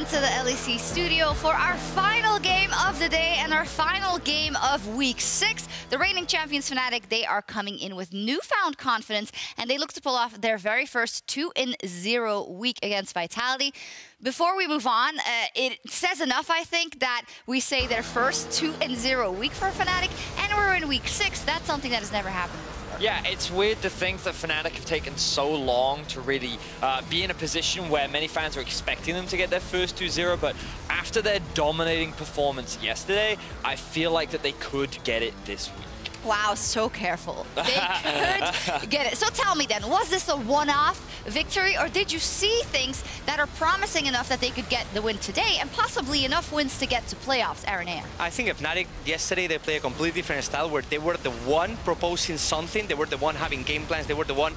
into the LEC studio for our final game of the day and our final game of week 6. The reigning champions Fnatic, they are coming in with newfound confidence and they look to pull off their very first 2-0 week against Vitality. Before we move on, it says enough, I think, that we say their first 2-0 week for Fnatic, and we're in week 6. That's something that has never happened before. Yeah, it's weird to think that Fnatic have taken so long to really be in a position where many fans are expecting them to get their first 2-0, but after their dominating performance yesterday, I feel like that they could get it this week. Wow, so careful. They could get it. So tell me then, was this a one-off victory, or did you see things that are promising enough that they could get the win today and possibly enough wins to get to playoffs, Aranea? I think Fnatic yesterday, they played a completely different style where they were the one proposing something, they were the one having game plans, they were the one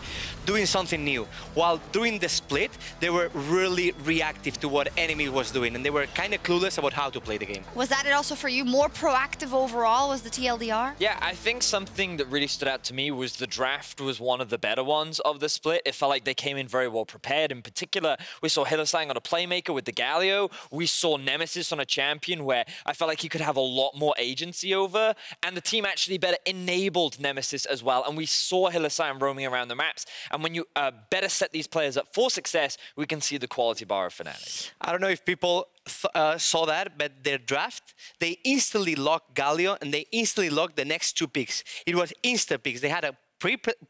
doing something new. While during the split, they were really reactive to what enemy was doing and they were kind of clueless about how to play the game. Was that it also for you? More proactive overall was the TLDR? Yeah, I think something that really stood out to me was the draft was one of the better ones of the split. It felt like they came in very well prepared. In particular, we saw Hylissang on a playmaker with the Galio. We saw Nemesis on a champion where I felt like he could have a lot more agency over. And the team actually better enabled Nemesis as well. And we saw Hylissang roaming around the maps. And when you better set these players up for success, we can see the quality bar of Fnatic. I don't know if people saw that, but their draft, they instantly locked Galio and they instantly locked the next 2 picks. It was instant picks. They had a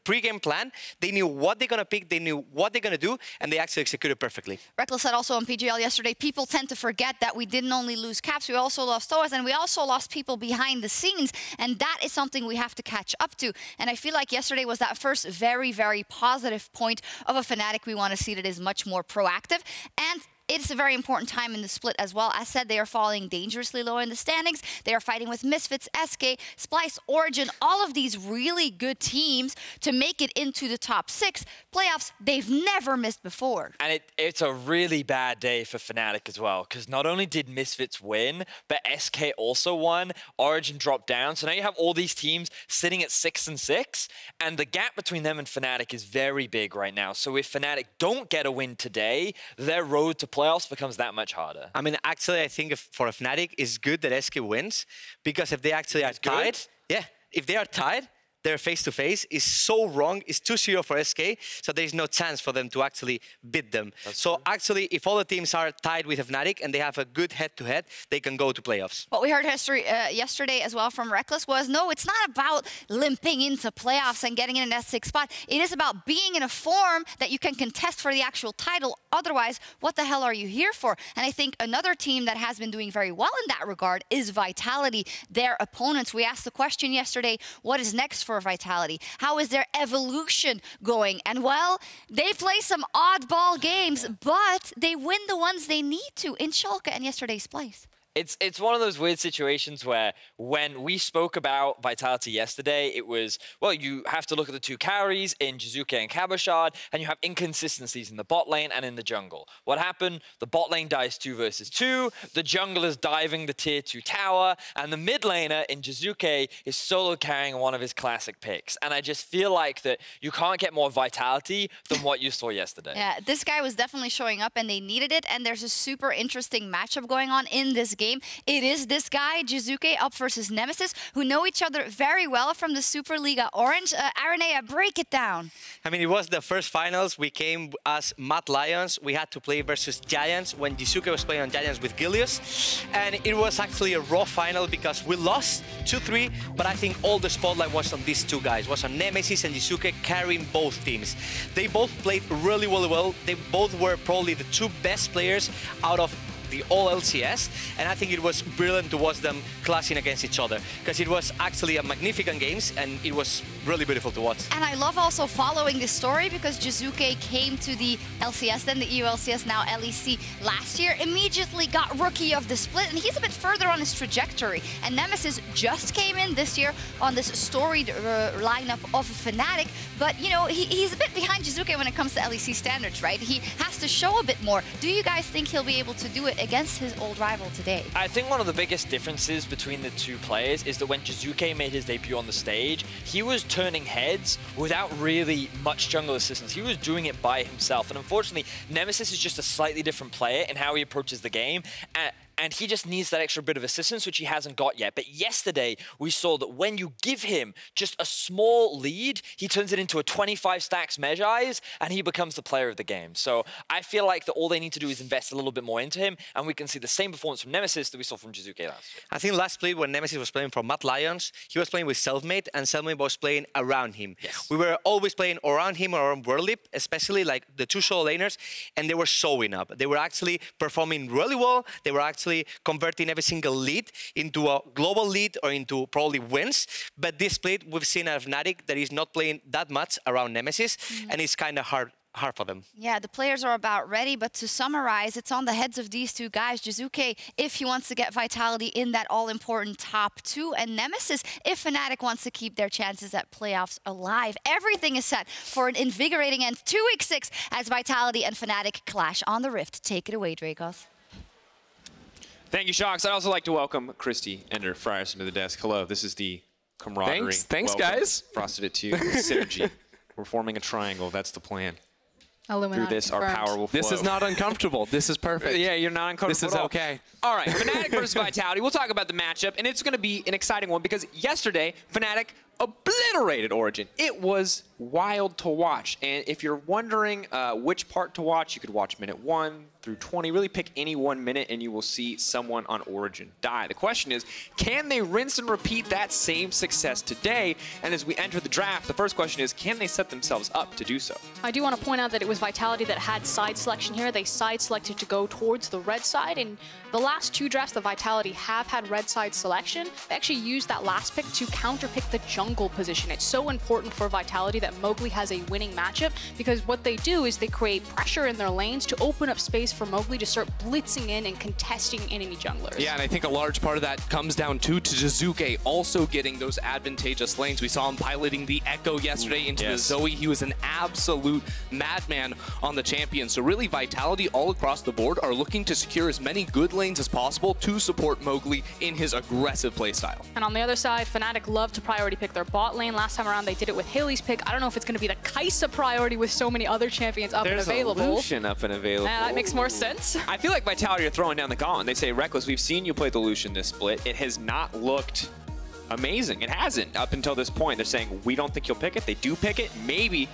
pre-game plan. They knew what they're going to pick, they knew what they're going to do, and they actually executed perfectly. Rekkles said also on PGL yesterday, people tend to forget that we didn't only lose Caps, we also lost Thoas, and we also lost people behind the scenes, and that is something we have to catch up to. And I feel like yesterday was that first very, very positive point of a Fnatic we want to see that is much more proactive. And it's a very important time in the split as well. As said, they are falling dangerously low in the standings. They are fighting with Misfits, SK, Splyce, Origen, all of these really good teams to make it into the top 6 playoffs they've never missed before. And it's a really bad day for Fnatic as well, because not only did Misfits win, but SK also won. Origen dropped down. So now you have all these teams sitting at 6-6, and the gap between them and Fnatic is very big right now. So if Fnatic don't get a win today, their road to playoffs becomes that much harder. I mean, actually, I think for Fnatic, it's good that SK wins, because if they actually are tied, if they are tied, their face-to-face is so wrong. It's 2-0 for SK, so there's no chance for them to actually beat them. So actually, if all the teams are tied with Fnatic and they have a good head-to-head, they can go to playoffs. What we heard yesterday as well from Rekkles was, no, it's not about limping into playoffs and getting in an S6 spot. It is about being in a form that you can contest for the actual title. Otherwise, what the hell are you here for? And I think another team that has been doing very well in that regard is Vitality. Their opponents, we asked the question yesterday, what is next for Vitality? How is their evolution going? And well, they play some oddball games, but they win the ones they need to in Schalke and yesterday's Splyce. It's one of those weird situations where when we spoke about Vitality yesterday, it was, well, you have to look at the 2 carries in Jiizuke and Cabochard, and you have inconsistencies in the bot lane and in the jungle. What happened? The bot lane dies 2 versus 2, the jungle is diving the tier 2 tower, and the mid laner in Jiizuke is solo carrying one of his classic picks. And I just feel like that you can't get more Vitality than what you saw yesterday. Yeah, this guy was definitely showing up and they needed it, and there's a super interesting matchup going on in this game. It is this guy, Jiizuke, up versus Nemesis, who know each other very well from the Superliga Orange. Aranea, break it down. I mean, it was the first finals. We came as Mad Lions. We had to play versus Giants when Jiizuke was playing on Giants with Gilius. And it was actually a raw final because we lost 2-3, but I think all the spotlight was on these 2 guys. It was on Nemesis and Jiizuke carrying both teams. They both played really, really well. They both were probably the 2 best players out of the all LCS, and I think it was brilliant to watch them clashing against each other, because it was actually a magnificent games and it was really beautiful to watch. And I love also following this story because Jiizuke came to the LCS, then the EU LCS, now LEC last year, immediately got Rookie of the Split, and he's a bit further on his trajectory. And Nemesis just came in this year on this storied lineup of Fnatic, but you know, he's a bit behind Jiizuke when it comes to LEC standards, right? He has to show a bit more. Do you guys think he'll be able to do it against his old rival today. I think one of the biggest differences between the two players is that when Jiizuke made his debut on the stage, he was turning heads without really much jungle assistance. He was doing it by himself. And unfortunately, Nemesis is just a slightly different player in how he approaches the game. And he just needs that extra bit of assistance, which he hasn't got yet. But yesterday, we saw that when you give him just a small lead, he turns it into a 25 stacks Mejai's, and he becomes the player of the game. So I feel like that all they need to do is invest a little bit more into him, and we can see the same performance from Nemesis that we saw from Jiizuke last year. I think last split when Nemesis was playing for Mad Lions, he was playing with Selfmade, and Selfmade was playing around him. Yes. We were always playing around him or around Worldleap, especially like the two solo laners, and they were showing up. They were actually performing really well. They were actually converting every single lead into a global lead or into probably wins. But this split, we've seen a Fnatic that is not playing that much around Nemesis, and it's kind of hard for them. Yeah, the players are about ready, but to summarize, it's on the heads of these two guys. Jiizuke, if he wants to get Vitality in that all-important top 2, and Nemesis, if Fnatic wants to keep their chances at playoffs alive. Everything is set for an invigorating end to Week 6 as Vitality and Fnatic clash on the Rift. Take it away, Dracos. Thank you, Shox. I'd also like to welcome Christy Ender Frierson to the desk. Hello, this is the camaraderie. Thanks, welcome. guys. Frosted it to you. Synergy. We're forming a triangle. That's the plan. Illuminati Through this, our confirmed. power will flow. This is not uncomfortable. This is perfect. Yeah, you're not uncomfortable. This is at all. okay. All right, Fnatic versus Vitality. We'll talk about the matchup, and it's going to be an exciting one because yesterday, Fnatic obliterated Origen. It was wild to watch. And if you're wondering which part to watch, you could watch minute 1 through 20. Really pick any 1 minute and you will see someone on Origen die. The question is, can they rinse and repeat that same success today? And as we enter the draft, the first question is, can they set themselves up to do so? I do want to point out that it was Vitality that had side selection here. They side selected to go towards the red side. And the last 2 drafts, the Vitality have had red side selection. They actually used that last pick to counterpick the jungle position. It's so important for Vitality that Mowgli has a winning matchup because what they do is they create pressure in their lanes to open up space for Mowgli to start blitzing in and contesting enemy junglers. Yeah, and I think a large part of that comes down to Jiizuke also getting those advantageous lanes. We saw him piloting the Echo yesterday into the Zoe. He was an absolute madman on the champion. So really, Vitality all across the board are looking to secure as many good lanes as possible to support Mowgli in his aggressive playstyle. And on the other side, Fnatic love to priority pick their bot lane. Last time around, they did it with Haley's pick. I don't know if it's going to be the Kai'Sa priority with so many other champions up and available. There's a Lucian up and available. That makes more sense. I feel like Vitality are throwing down the gauntlet. They say, Reckless, we've seen you play the Lucian this split. It has not looked amazing. It hasn't up until this point. They're saying, we don't think you'll pick it. They do pick it. Maybe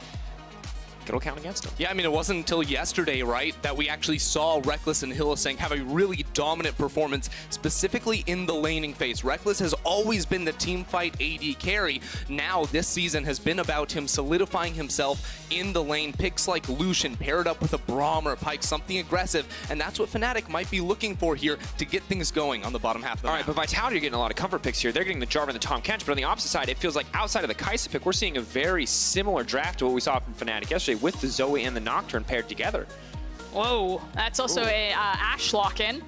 it'll count against them. Yeah, I mean, it wasn't until yesterday, right, that we actually saw Reckless and Hylissang have a really dominant performance, specifically in the laning phase. Reckless has always been the team fight AD carry. Now, this season has been about him solidifying himself in the lane. Picks like Lucian paired up with a Braum or a Pyke, something aggressive, and that's what Fnatic might be looking for here to get things going on the bottom half of the map. All right, but Vitality are getting a lot of comfort picks here. They're getting the Jarvan and the Tahm Kench, but on the opposite side, it feels like outside of the Kai'Sa pick, we're seeing a very similar draft to what we saw from Fnatic yesterday, with the Zoe and the Nocturne paired together. Whoa, that's also a Ashe lock-in.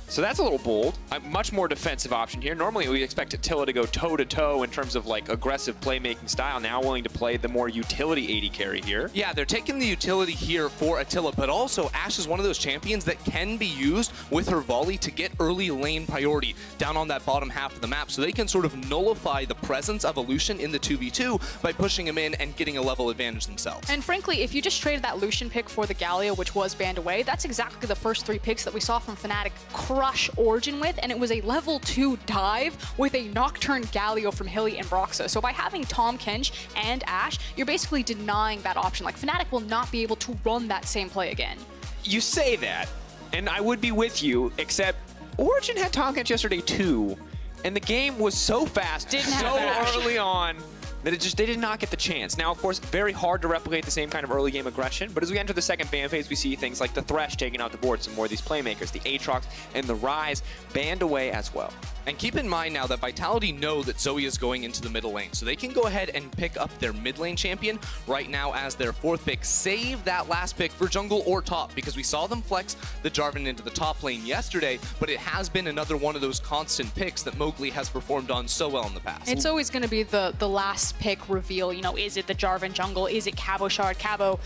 So that's a little bold. A much more defensive option here. Normally we expect Attila to go toe-to-toe in terms of like aggressive playmaking style. Now willing to play the more utility AD carry here. Yeah, they're taking the utility here for Attila, but also Ashe is one of those champions that can be used with her volley to get early lane priority down on that bottom half of the map. So they can sort of nullify the presence of Lucian in the 2v2 by pushing him in and getting a level advantage themselves. And frankly, if you just traded that Lucian pick for the Galio, which was banned away, that's exactly the first 3 picks that we saw from Fnatic crush Origen with, and it was a level 2 dive with a Nocturne Galio from Hilly and Broxah. So by having Tahm Kench and Ashe, you're basically denying that option. Like, Fnatic will not be able to run that same play again. You say that, and I would be with you, except Origen had Tahm Kench yesterday too, and the game was so fast, so early on, that they did not get the chance. Now, of course, very hard to replicate the same kind of early game aggression, but as we enter the second ban phase, we see things like the Thresh taking out the board, some more of these playmakers, the Aatrox and the Ryze banned away as well. And keep in mind now that Vitality know that Zoe is going into the middle lane, so they can go ahead and pick up their mid lane champion right now as their 4th pick. Save that last pick for jungle or top, because we saw them flex the Jarvan into the top lane yesterday, but it has been another one of those constant picks that Mowgli has performed on so well in the past. It's always going to be the last last pick reveal. You know, is it the Jarvan jungle? Is it Cabochard? Cabo,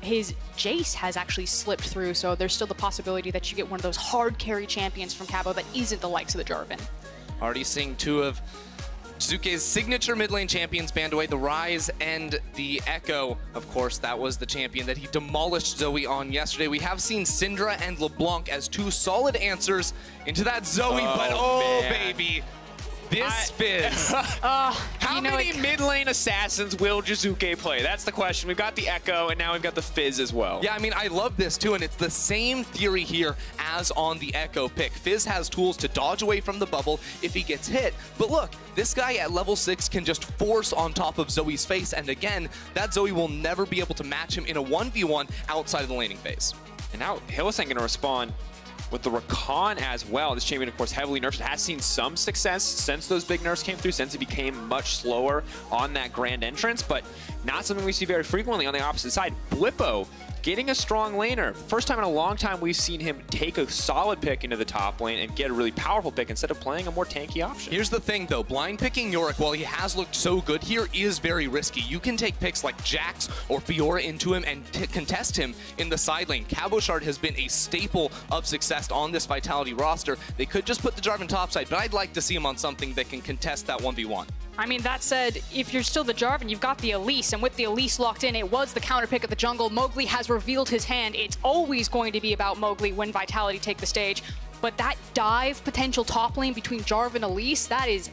his Jace has actually slipped through, so there's still the possibility that you get one of those hard carry champions from Cabo that isn't the likes of the Jarvan. Already seeing two of Jizuke's signature mid lane champions banned away, the Ryze and the Echo. Of course, that was the champion that he demolished Zoe on yesterday. We have seen Syndra and LeBlanc as two solid answers into that Zoe, but baby, this Fizz. How many mid lane assassins will Jizuke play? That's the question. We've got the Echo, and now we've got the Fizz as well. Yeah, I mean, I love this too, and it's the same theory here as on the Echo pick. Fizz has tools to dodge away from the bubble if he gets hit. But look, this guy at level 6 can just force on top of Zoe's face, and again, that Zoe will never be able to match him in a 1v1 outside of the laning phase. And now Hylissang going to respond with the Rakan as well. This champion, of course, heavily nerfed. It has seen some success since those big nerfs came through, since it became much slower on that grand entrance, but not something we see very frequently on the opposite side. Blippo getting a strong laner. First time in a long time we've seen him take a solid pick into the top lane and get a really powerful pick instead of playing a more tanky option. Here's the thing though, blind picking Yorick, while he has looked so good here, is very risky. You can take picks like Jax or Fiora into him and contest him in the side lane. Cabochard has been a staple of success on this Vitality roster. They could just put the Jarvan topside, but I'd like to see him on something that can contest that 1v1. I mean, that said, if you're still the Jarvan, you've got the Elise, and with the Elise locked in, it was the counter pick of the jungle. Mowgli has revealed his hand. It's always going to be about Mowgli when Vitality take the stage. But that dive potential top lane between Jarvan and Elise, that is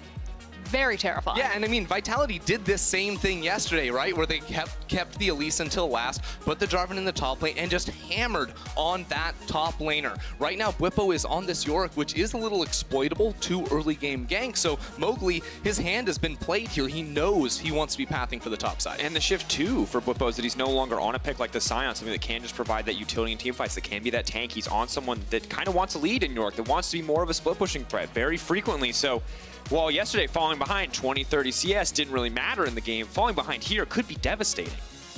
very terrifying. Yeah, and I mean, Vitality did this same thing yesterday, right? Where they kept the Elise until last, put the Jarvan in the top lane, and just hammered on that top laner. Right now, Blippo is on this Yorick, which is a little exploitable to early game gank. So Mowgli, his hand has been played here. He knows he wants to be pathing for the top side. And the shift too for Blippo is that he's no longer on a pick like the Sion, something that can just provide that utility in team fights, that can be that tank. He's on someone that kind of wants to lead in Yorick, that wants to be more of a split pushing threat very frequently. So while yesterday falling behind 20-30 CS didn't really matter in the game, falling behind here could be devastating.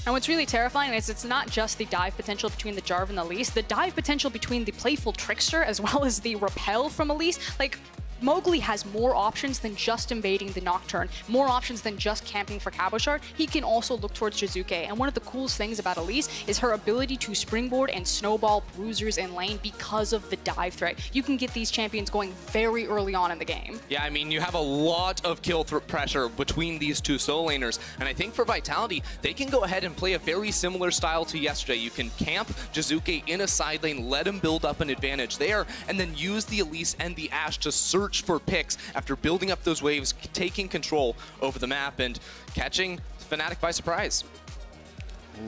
And what's really terrifying is it's not just the dive potential between the Jarvan and Elise, the dive potential between the playful Trickster as well as the repel from Elise. Like, Mowgli has more options than just invading the Nocturne, more options than just camping for Cabochard. He can also look towards Jizuke, and one of the coolest things about Elise is her ability to springboard and snowball bruisers in lane because of the dive threat. You can get these champions going very early on in the game. Yeah, I mean, you have a lot of kill pressure between these two solo laners, and I think for Vitality, they can go ahead and play a very similar style to yesterday. You can camp Jizuke in a side lane, let him build up an advantage there, and then use the Elise and the Ashe to search for picks after building up those waves, taking control over the map and catching Fnatic by surprise.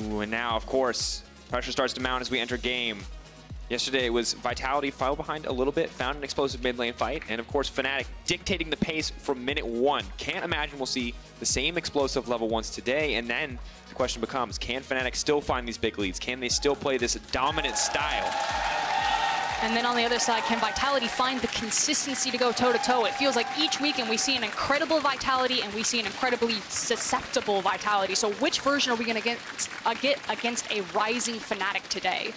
Ooh, and now, of course, pressure starts to mount as we enter game. Yesterday it was Vitality fell behind a little bit, found an explosive mid lane fight, and of course Fnatic dictating the pace from minute 1. Can't imagine we'll see the same explosive level 1s today, and then the question becomes, can Fnatic still find these big leads? Can they still play this dominant style? And then on the other side, can Vitality find the consistency to go toe-to-toe? It feels like each weekend we see an incredible Vitality and we see an incredibly susceptible Vitality. So which version are we going to get against a rising Fnatic today?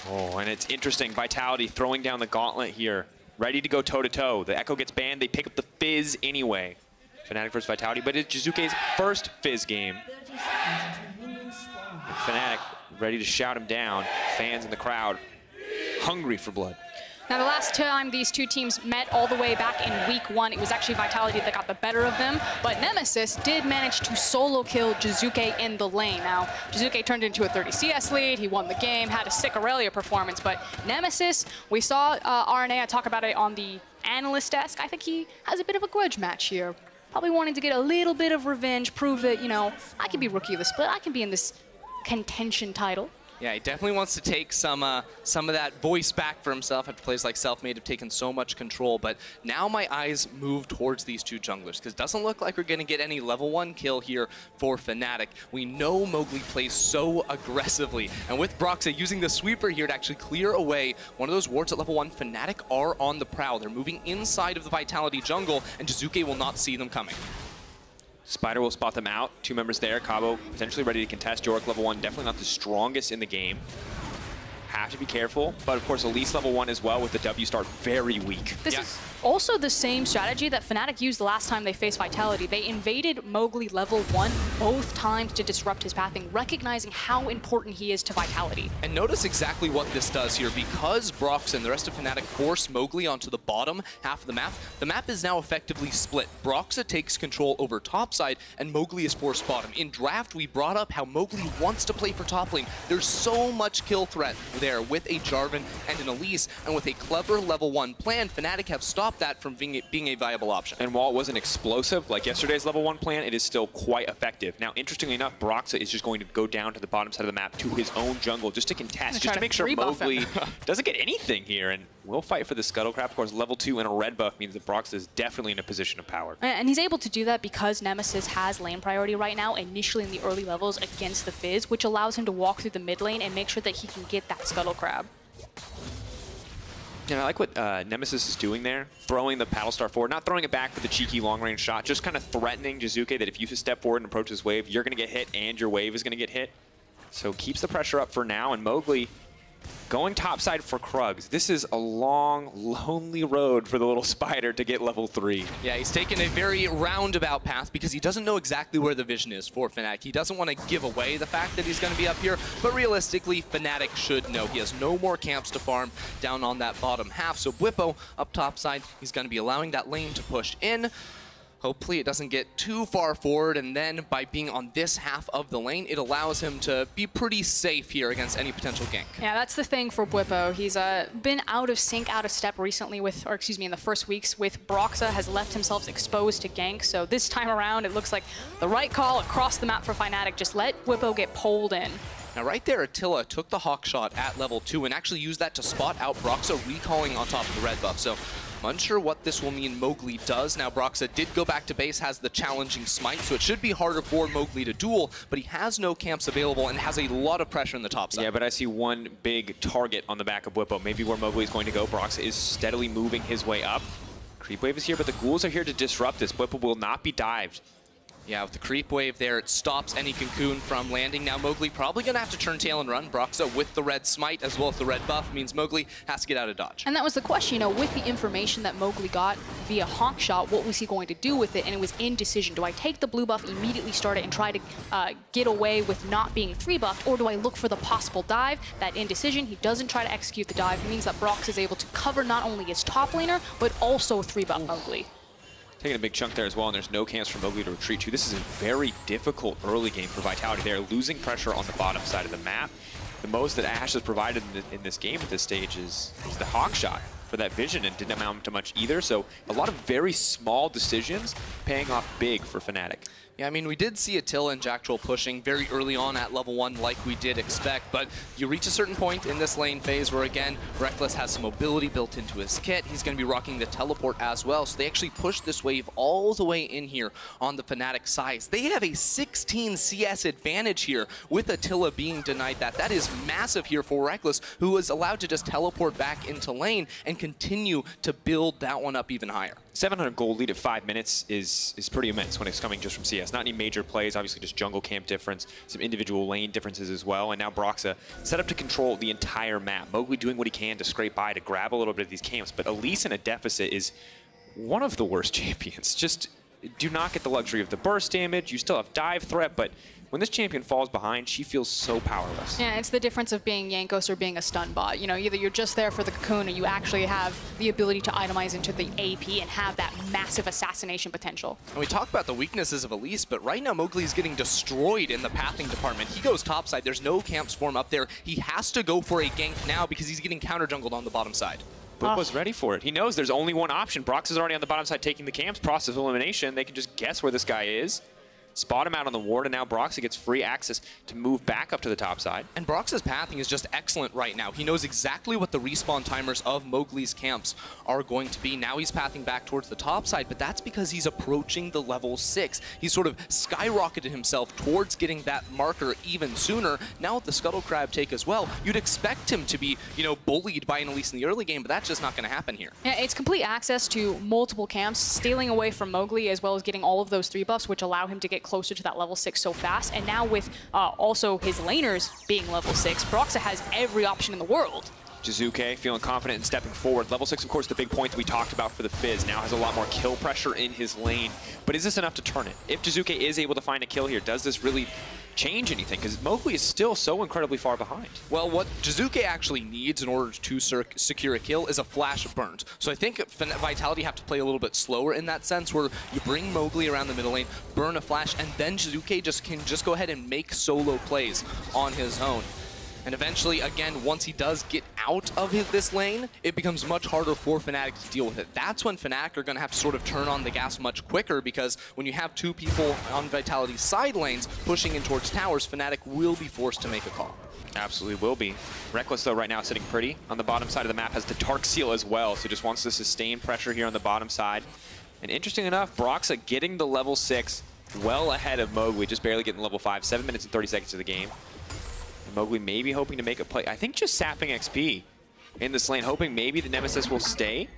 Oh, and it's interesting. Vitality throwing down the gauntlet here, ready to go toe-to-toe. The Echo gets banned. They pick up the Fizz anyway. Fnatic versus Vitality, but it's Jizuke's first Fizz game. And Fnatic ready to shout him down. Fans in the crowd hungry for blood. Now, the last time these two teams met all the way back in week 1, it was actually Vitality that got the better of them, but Nemesis did manage to solo kill Jizuke in the lane. Now, Jizuke turned into a 30 CS lead, he won the game, had a sick Aurelia performance, but Nemesis, we saw RNA talk about it on the analyst desk. I think he has a bit of a grudge match here. Probably wanting to get a little bit of revenge, prove that, you know, I can be Rookie of the Split, I can be in this contention title. Yeah, he definitely wants to take some of that voice back for himself after plays like Selfmade have taken so much control. But now my eyes move towards these two junglers, because it doesn't look like we're going to get any level 1 kill here for Fnatic. We know Mowgli plays so aggressively, and with Broxah using the sweeper here to actually clear away one of those wards at level 1, Fnatic are on the prowl. They're moving inside of the Vitality jungle, and Jizuke will not see them coming. Spider will spot them out. 2 members there. Cabo potentially ready to contest. Yorick level 1, definitely not the strongest in the game. have to be careful. But of course, Elise level 1 as well with the W start very weak. This is also the same strategy that Fnatic used the last time they faced Vitality. They invaded Mowgli level 1 both times to disrupt his pathing, recognizing how important he is to Vitality. And notice exactly what this does here. Because Brox and the rest of Fnatic force Mowgli onto the bottom half of the map is now effectively split. Broxa takes control over top side, and Mowgli is forced bottom. In draft, we brought up how Mowgli wants to play for top lane. There's so much kill threat there with a Jarvan and an Elise, and with a clever level 1 plan, Fnatic have stopped that from being a viable option. And while it wasn't explosive like yesterday's level 1 plan, it is still quite effective. Now, interestingly enough, Broxa is just going to go down to the bottom side of the map to his own jungle just to contest, just to make sure Mowgli doesn't get anything here. And we'll fight for the Scuttle Crab. Of course, level 2 and a red buff means that Broxa is definitely in a position of power. And he's able to do that because Nemesis has lane priority right now, initially in the early levels against the Fizz, which allows him to walk through the mid lane and make sure that he can get that Scuttle Crab. Yeah, I like what Nemesis is doing there, throwing the Paddle Star forward, not throwing it back for the cheeky long-range shot, just kind of threatening Jizuke that if you step forward and approach this wave, you're going to get hit and your wave is going to get hit. So keeps the pressure up for now, and Mowgli going topside for Krugs. This is a long, lonely road for the little spider to get level 3. Yeah, he's taken a very roundabout path because he doesn't know exactly where the vision is for Fnatic. He doesn't want to give away the fact that he's going to be up here, but realistically, Fnatic should know. He has no more camps to farm down on that bottom half, so Bwipo up topside, he's going to be allowing that lane to push in. Hopefully it doesn't get too far forward, and then by being on this half of the lane, it allows him to be pretty safe here against any potential gank. Yeah, that's the thing for Bwipo. He's been out of sync, out of step recently with, or excuse me, in the first weeks with Broxa, has left himself exposed to gank. So this time around, it looks like the right call across the map for Fnatic. Just let Bwipo get pulled in. Now right there, Attila took the Hawk Shot at level 2 and actually used that to spot out Broxa recalling on top of the red buff. So I'm unsure what this will mean Mowgli does. Now Broxa did go back to base, has the challenging smite, so it should be harder for Mowgli to duel, but he has no camps available and has a lot of pressure in the top side. Yeah, but I see one big target on the back of Bwipo. Maybe where Mowgli is going to go. Broxa is steadily moving his way up. Creep wave is here, but the ghouls are here to disrupt this. Bwipo will not be dived. Yeah, with the creep wave there, it stops any Cocoon from landing. Now Mowgli probably going to have to turn tail and run. Broxa with the red smite as well as the red buff means Mowgli has to get out of dodge. And that was the question, you know, with the information that Mowgli got via Hawk Shot, what was he going to do with it? And it was indecision. Do I take the blue buff, immediately start it, and try to get away with not being 3-buffed, or do I look for the possible dive? That indecision, he doesn't try to execute the dive. It means that Brox is able to cover not only his top laner, but also 3-buff Mowgli. Taking a big chunk there as well, and there's no camps for Mowgli to retreat to. This is a very difficult early game for Vitality. They're losing pressure on the bottom side of the map. The most that Ashe has provided in this game at this stage is the Hawk Shot for that vision, and didn't amount to much either. So a lot of very small decisions paying off big for Fnatic. Yeah, I mean, we did see Attila and Jack Troll pushing very early on at level 1 like we did expect, but you reach a certain point in this lane phase where, again, Rekkles has some mobility built into his kit. He's going to be rocking the teleport as well, so they actually push this wave all the way in here on the Fnatic side. They have a 16 CS advantage here with Attila being denied that. That is massive here for Rekkles, who was allowed to just teleport back into lane and continue to build that one up even higher. 700 gold lead at 5 minutes is pretty immense when it's coming just from CS. Not any major plays, obviously just jungle camp difference, some individual lane differences as well, and now Broxa set up to control the entire map. Mowgli doing what he can to scrape by, to grab a little bit of these camps, but Elise in a deficit is one of the worst champions. Just do not get the luxury of the burst damage. You still have dive threat, but when this champion falls behind, she feels so powerless. Yeah, it's the difference of being Jankos or being a stun bot. You know, either you're just there for the cocoon or you actually have the ability to itemize into the AP and have that massive assassination potential. And we talk about the weaknesses of Elise, but right now Mowgli is getting destroyed in the pathing department. He goes topside. There's no camps for him up there. He has to go for a gank now because he's getting counter jungled on the bottom side. Bwipo's ready for it. He knows there's only one option. Brox is already on the bottom side taking the camps. Process of elimination. They can just guess where this guy is. Spot him out on the ward, and now Broxy gets free access to move back up to the top side. And Brox's pathing is just excellent right now. He knows exactly what the respawn timers of Mowgli's camps are going to be. Now he's pathing back towards the top side, but that's because he's approaching the level 6. He's sort of skyrocketed himself towards getting that marker even sooner. Now with the Scuttle Crab take as well, you'd expect him to be, you know, bullied by an Elise in the early game, but that's just not going to happen here. Yeah, it's complete access to multiple camps, stealing away from Mowgli, as well as getting all of those 3 buffs, which allow him to get get closer to that level 6 so fast. And now with also his laners being level 6, Broxah has every option in the world. Jiizuke feeling confident in stepping forward. Level 6, of course, the big point that we talked about for the Fizz. Now has a lot more kill pressure in his lane. But is this enough to turn it? If Jiizuke is able to find a kill here, does this really change anything? Because Mowgli is still so incredibly far behind. Well, what Jiizuke actually needs in order to secure a kill is a flash burnt. So I think Vitality have to play a little bit slower in that sense, where you bring Mowgli around the middle lane, burn a flash, and then Jiizuke can just go ahead and make solo plays on his own. And eventually, again, once he does get out of this lane, it becomes much harder for Fnatic to deal with it. That's when Fnatic are going to have to sort of turn on the gas much quicker, because when you have two people on Vitality's side lanes pushing in towards towers, Fnatic will be forced to make a call. Absolutely will be. Rekkles, though, right now sitting pretty on the bottom side of the map, has the Dark Seal as well, so just wants to sustain pressure here on the bottom side. And interesting enough, Broxah getting the level 6 well ahead of Mowgli, just barely getting level 5, 7 minutes and 30 seconds of the game. Mowgli maybe hoping to make a play. I think just sapping XP in this lane, hoping maybe the Nemesis will stay.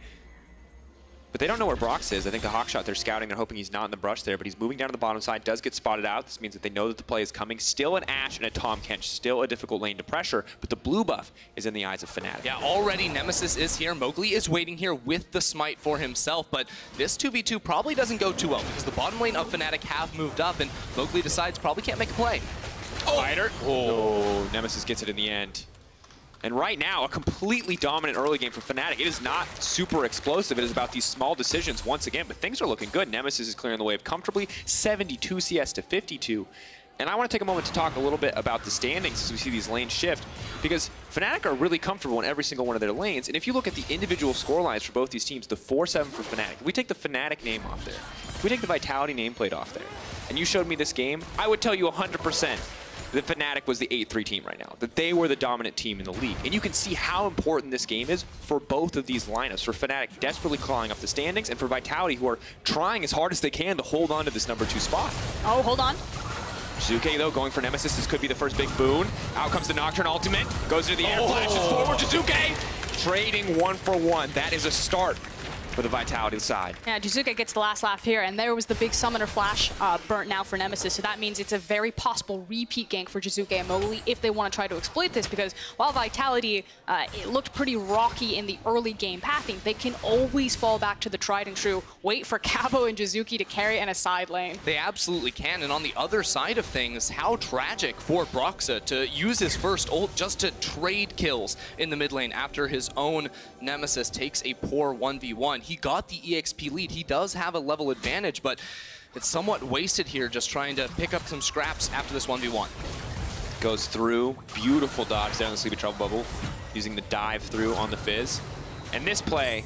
But they don't know where Brox is. I think the Hawkshot, they're scouting. They're hoping he's not in the brush there, but he's moving down to the bottom side, does get spotted out. This means that they know that the play is coming. Still an Ashe and a Tahm Kench, still a difficult lane to pressure, but the blue buff is in the eyes of Fnatic. Yeah, already Nemesis is here. Mowgli is waiting here with the smite for himself, but this 2v2 probably doesn't go too well, because the bottom lane of Fnatic have moved up, and Mowgli decides probably can't make a play. Spider. Oh, Nemesis gets it in the end. And right now, a completely dominant early game for Fnatic. It is not super explosive. It is about these small decisions once again, but things are looking good. Nemesis is clearing the wave comfortably, 72 CS to 52. And I want to take a moment to talk a little bit about the standings as we see these lanes shift, because Fnatic are really comfortable in every single one of their lanes. And if you look at the individual score lines for both these teams, the 4-7 for Fnatic, if we take the Fnatic name off there, if we take the Vitality nameplate off there, and you showed me this game, I would tell you 100% that Fnatic was the 8-3 team right now, that they were the dominant team in the league. And you can see how important this game is for both of these lineups, for Fnatic desperately clawing up the standings, and for Vitality, who are trying as hard as they can to hold on to this #2 spot. Oh, hold on. Jiizuke, though, going for Nemesis. This could be the first big boon. Out comes the Nocturne ultimate, goes into the air, flashes forward. Jiizuke trading 1 for 1. That is a start for the Vitality side. Yeah, Jiizuke gets the last laugh here, and there was the big Summoner Flash burnt now for Nemesis, so that means it's a very possible repeat gank for Jiizuke and Mowgli if they want to try to exploit this, because while Vitality, it looked pretty rocky in the early game pathing, they can always fall back to the tried and true, wait for Cabo and Jiizuke to carry in a side lane. They absolutely can, and on the other side of things, how tragic for Broxah to use his first ult just to trade kills in the mid lane after his own Nemesis takes a poor 1v1. He got the EXP lead. He does have a level advantage, but it's somewhat wasted here just trying to pick up some scraps after this 1v1. Goes through. Beautiful dodge down the Sleepy Trouble Bubble, using the dive through on the Fizz. And this play,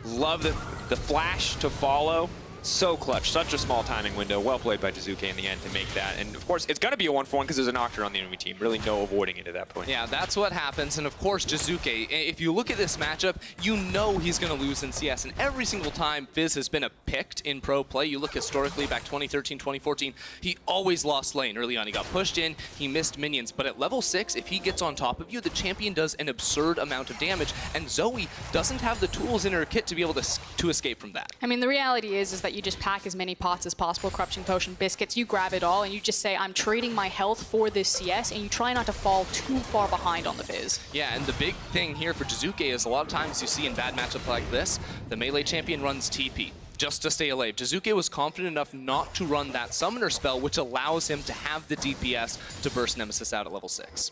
love the flash to follow. So clutch, such a small timing window. Well played by Jiizuke in the end to make that. And of course, it's going to be a 1-for-1 because there's a Nocturne on the enemy team. Really no avoiding it at that point. Yeah, that's what happens. And of course, Jiizuke, if you look at this matchup, you know he's going to lose in CS. And every single time Fizz has been picked in pro play, you look historically back 2013, 2014, he always lost lane early on. He got pushed in, he missed minions. But at level 6, if he gets on top of you, the champion does an absurd amount of damage. And Zoe doesn't have the tools in her kit to be able to escape from that. I mean, the reality is that you just pack as many pots as possible, Corruption Potion, Biscuits, you grab it all, and you just say, I'm trading my health for this CS, and you try not to fall too far behind on the Fizz. Yeah, and the big thing here for Jiizuke is a lot of times you see in bad matchups like this, the melee champion runs TP just to stay alive. Jiizuke was confident enough not to run that summoner spell, which allows him to have the DPS to burst Nemesis out at level 6.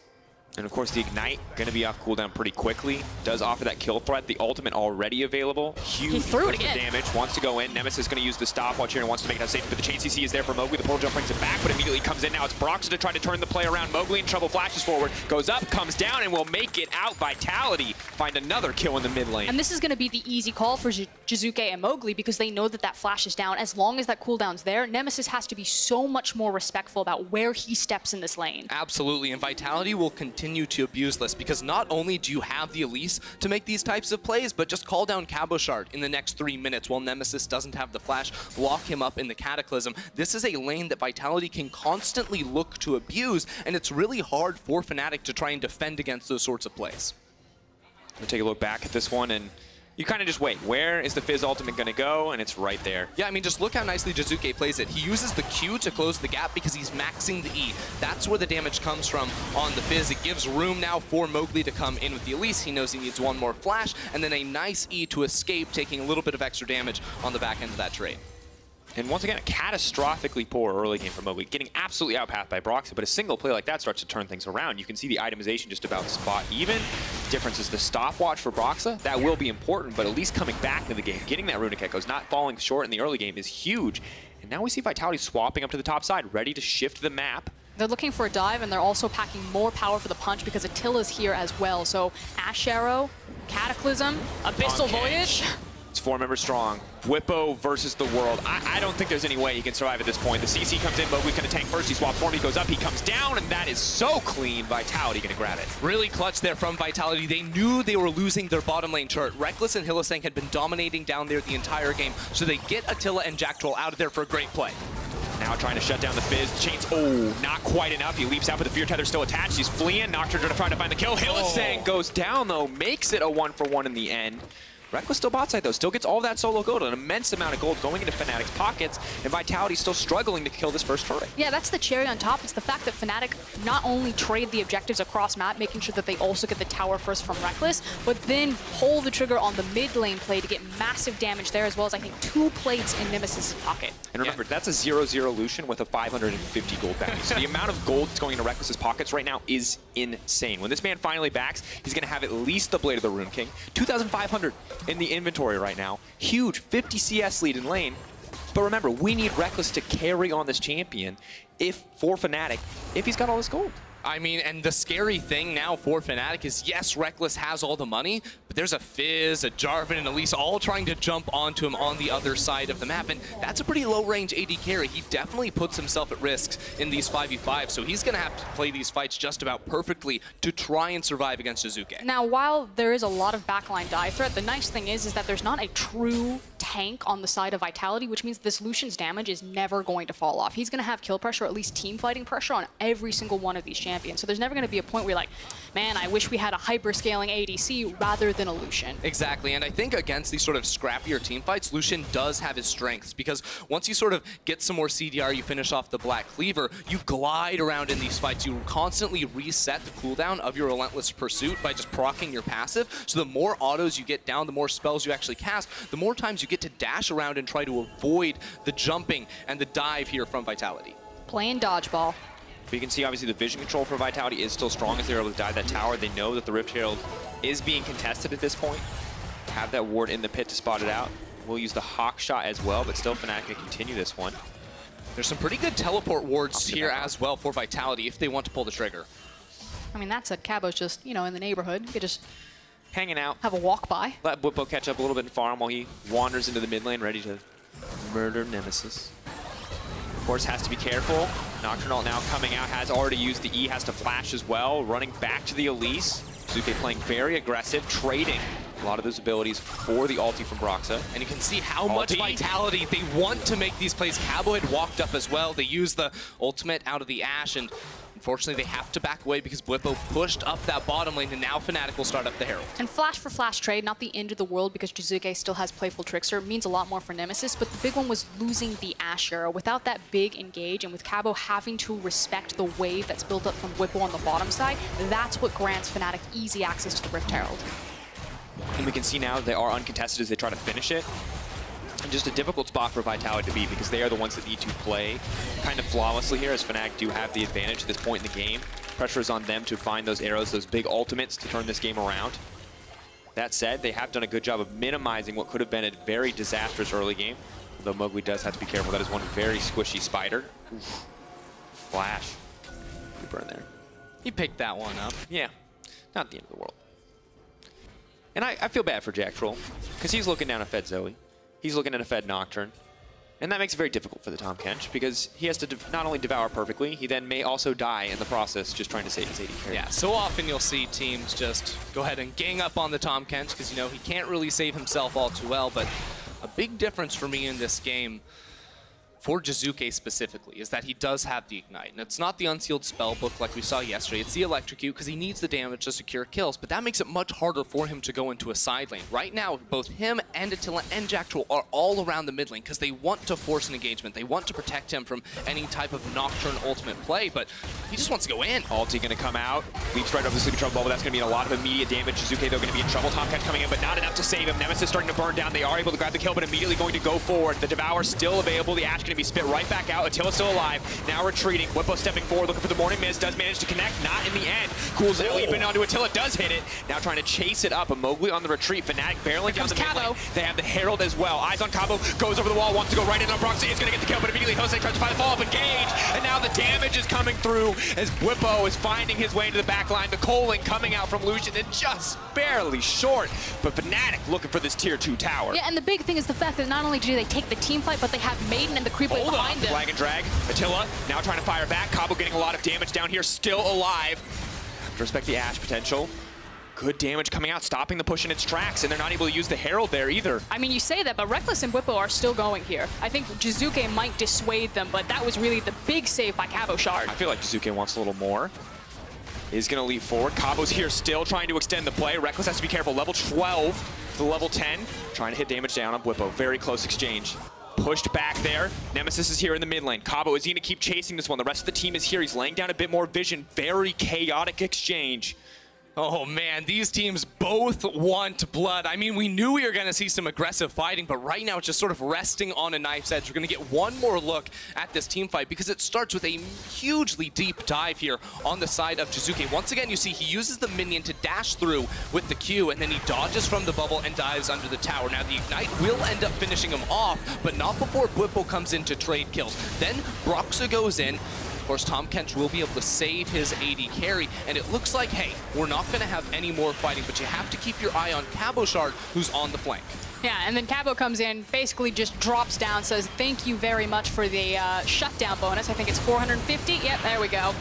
And of course, the Ignite going to be off cooldown pretty quickly. Does offer that kill threat. The ultimate already available. Huge damage. Wants to go in. Nemesis is going to use the stopwatch here and wants to make that safe. But the chain CC is there for Mowgli. The portal jump brings it back, but immediately comes in. Now it's Broxah to try to turn the play around. Mowgli in trouble. Flashes forward. Goes up, comes down, and will make it out. Vitality find another kill in the mid lane. And this is going to be the easy call for Jiizuke and Mowgli, because they know that that flash is down. As long as that cooldown's there, Nemesis has to be so much more respectful about where he steps in this lane. Absolutely, and Vitality will continue to abuse this, because not only do you have the Elise to make these types of plays, but just call down Cabochard in the next 3 minutes while Nemesis doesn't have the flash, lock him up in the Cataclysm. This is a lane that Vitality can constantly look to abuse, and it's really hard for Fnatic to try and defend against those sorts of plays. We'll take a look back at this one, and you kind of just wait. Where is the Fizz ultimate going to go? And it's right there. Yeah, I mean, just look how nicely Jizuke plays it. He uses the Q to close the gap because he's maxing the E. That's where the damage comes from on the Fizz. It gives room now for Mowgli to come in with the Elise. He knows he needs one more flash, and then a nice E to escape, taking a little bit of extra damage on the back end of that trade. And once again, a catastrophically poor early game from Mowgli, getting absolutely outpathed by Broxah, but a single play like that starts to turn things around. You can see the itemization just about spot even. Difference is the stopwatch for Broxah. That will be important, but at least coming back into the game, getting that Runic Echoes, not falling short in the early game is huge. And now we see Vitality swapping up to the top side, ready to shift the map. They're looking for a dive, and they're also packing more power for the punch because Attila's here as well. So Ash Arrow, Cataclysm, Abyssal Voyage. It's 4 members strong. Bwipo versus the world. I don't think there's any way he can survive at this point. The CC comes in, Mowgli's going to tank first. He swaps form, he goes up, he comes down, and that is so clean. Vitality going to grab it. Really clutch there from Vitality. They knew they were losing their bottom lane turret. Rekkles and Hylissang had been dominating down there the entire game, so they get Attila and Jack Troll out of there for a great play. Now trying to shut down the Fizz. Chains, oh, not quite enough. He leaps out, but the Fear Tether still attached. He's fleeing. Nocturne trying to find the kill. Hylissang goes down, though. Makes it a 1-for-1 in the end. Rekkles still bot side, though. Still gets all of that solo gold. An immense amount of gold going into Fnatic's pockets. And Vitality's still struggling to kill this first turret. Yeah, that's the cherry on top. It's the fact that Fnatic not only trade the objectives across map, making sure that they also get the tower first from Rekkles, but then pull the trigger on the mid lane play to get massive damage there, as well as, I think, 2 plates in Nemesis' pocket. And remember, that's a 0-0 Lucian with a 550 gold bounty. So the amount of gold that's going into Rekkles' pockets right now is insane. When this man finally backs, he's going to have at least the Blade of the Rune King. 2,500 in the inventory right now. Huge 50 CS lead in lane. But remember, we need Rekkles to carry on this champion for Fnatic if he's got all this gold. I mean, and the scary thing now for Fnatic is, yes, Rekkles has all the money, but there's a Fizz, a Jarvan, and Elise all trying to jump onto him on the other side of the map, and that's a pretty low-range AD carry. He definitely puts himself at risk in these 5v5, so he's going to have to play these fights just about perfectly to try and survive against Jizuke. Now, while there is a lot of backline dive threat, the nice thing is that there's not a true tank on the side of Vitality, which means this Lucian's damage is never going to fall off. He's going to have kill pressure, or at least team fighting pressure on every single one of these champions. So there's never going to be a point where you're like, man, I wish we had a hyper-scaling ADC rather than a Lucian. Exactly, and I think against these sort of scrappier team fights, Lucian does have his strengths, because once you sort of get some more CDR, you finish off the Black Cleaver, you glide around in these fights, you constantly reset the cooldown of your Relentless Pursuit by just proccing your passive, so the more autos you get down, the more spells you actually cast, the more times you get to dash around and try to avoid the jumping and the dive here from Vitality. Playing dodgeball. But you can see, obviously, the vision control for Vitality is still strong as they're able to dive that tower. They know that the Rift Herald is being contested at this point. Have that ward in the pit to spot it out. We'll use the Hawk Shot as well, but still Fnatic can continue this one. There's some pretty good teleport wards here as well for Vitality if they want to pull the trigger. I mean, that said, Cabo's just, you know, in the neighborhood. You could just hanging out. Have a walk by. Let Bwipo catch up a little bit and farm while he wanders into the mid lane, ready to murder Nemesis. Of course, has to be careful. Nocturnal now coming out, has already used the E, has to flash as well, running back to the Elise. Jizuke playing very aggressive, trading a lot of those abilities for the ulti from Broxah. And you can see how much Vitality they want to make these plays. Cabo had walked up as well. They used the ultimate out of the Ashe, and unfortunately they have to back away because Bwipo pushed up that bottom lane, and now Fnatic will start up the Herald. And flash for flash trade, not the end of the world because Jizuke still has Playful Trickster, means a lot more for Nemesis, but the big one was losing the Ashe Arrow. Without that big engage, and with Cabo having to respect the wave that's built up from Bwipo on the bottom side, that's what grants Fnatic easy access to the Rift Herald. And we can see now they are uncontested as they try to finish it. And just a difficult spot for Vitality to be because they are the ones that need to play kind of flawlessly here, as Fnatic do have the advantage at this point in the game. Pressure is on them to find those arrows, those big ultimates to turn this game around. That said, they have done a good job of minimizing what could have been a very disastrous early game. Though Mowgli does have to be careful. That is one very squishy spider. Oof. Flash. Good burn there. He picked that one up. Yeah, not the end of the world. And I feel bad for Jack Troll, because he's looking down a Fed Zoe. He's looking at a Fed Nocturne. And that makes it very difficult for the Tahm Kench, because he has to not only devour perfectly, he then may also die in the process just trying to save his AD carry. Yeah, so often you'll see teams just go ahead and gang up on the Tahm Kench, because, you know, he can't really save himself all too well, but a big difference for me in this game for Jizuke specifically is that he does have the Ignite. And it's not the unsealed spellbook like we saw yesterday. It's the Electrocute because he needs the damage to secure kills. But that makes it much harder for him to go into a side lane. Right now, both him and Attila and Jacktroll are all around the mid lane because they want to force an engagement. They want to protect him from any type of Nocturne ultimate play, but he just wants to go in. Ulti gonna come out, leaps right over the Sleeping Trouble Bubble. That's gonna be a lot of immediate damage. Jizuke, though, gonna be in trouble. Top Catch coming in, but not enough to save him. Nemesis starting to burn down. They are able to grab the kill, but immediately going to go forward. The Devour still available. The Ashe gonna be spit right back out. Attila still alive. Now retreating. Whippo stepping forward, looking for the Morning Mist. Does manage to connect. Not in the end. Cools it, leaping onto Attila. Does hit it. Now trying to chase it up. A Mowgli on the retreat. Fnatic barreling down the mid lane. They have the Herald as well. Eyes on Cabo. Goes over the wall. Wants to go right in on Broxy. Is gonna get the kill, but immediately Jose tries to find the follow-up engage. And now the damage is coming through as Whippo is finding his way into the back line. The Coling coming out from Lucian and just barely short. But Fnatic looking for this tier 2 tower. Yeah, and the big thing is the fact that not only do they take the team fight, but they have Maiden and the creep wave behind him. Flag and drag. Attila now trying to fire back. Cabo getting a lot of damage down here, still alive. Have to respect the Ashe potential. Good damage coming out, stopping the push in its tracks, and they're not able to use the Herald there either. I mean, you say that, but Rekkles and Whippo are still going here. I think Jizuke might dissuade them, but that was really the big save by Cabochard. I feel like Jizuke wants a little more. He's going to leap forward. Cabo's here still trying to extend the play. Rekkles has to be careful. Level 12 to level 10. Trying to hit damage down on Whippo. Very close exchange. Pushed back there. Nemesis is here in the mid lane. Cabo, is he going to keep chasing this one? The rest of the team is here. He's laying down a bit more vision. Very chaotic exchange. Oh man, these teams both want blood. I mean, we knew we were going to see some aggressive fighting, but right now it's just sort of resting on a knife's edge. We're going to get one more look at this team fight because it starts with a hugely deep dive here on the side of Jizuke. Once again, you see he uses the minion to dash through with the Q, and then he dodges from the bubble and dives under the tower. Now, the Ignite will end up finishing him off, but not before Whippo comes in to trade kills. Then Broxah goes in. Of course, Tahm Kench will be able to save his AD carry, and it looks like, hey, we're not going to have any more fighting, but you have to keep your eye on Cabochard, who's on the flank. Yeah, and then Cabo comes in, basically just drops down, says thank you very much for the shutdown bonus. I think it's 450. Yep, there we go.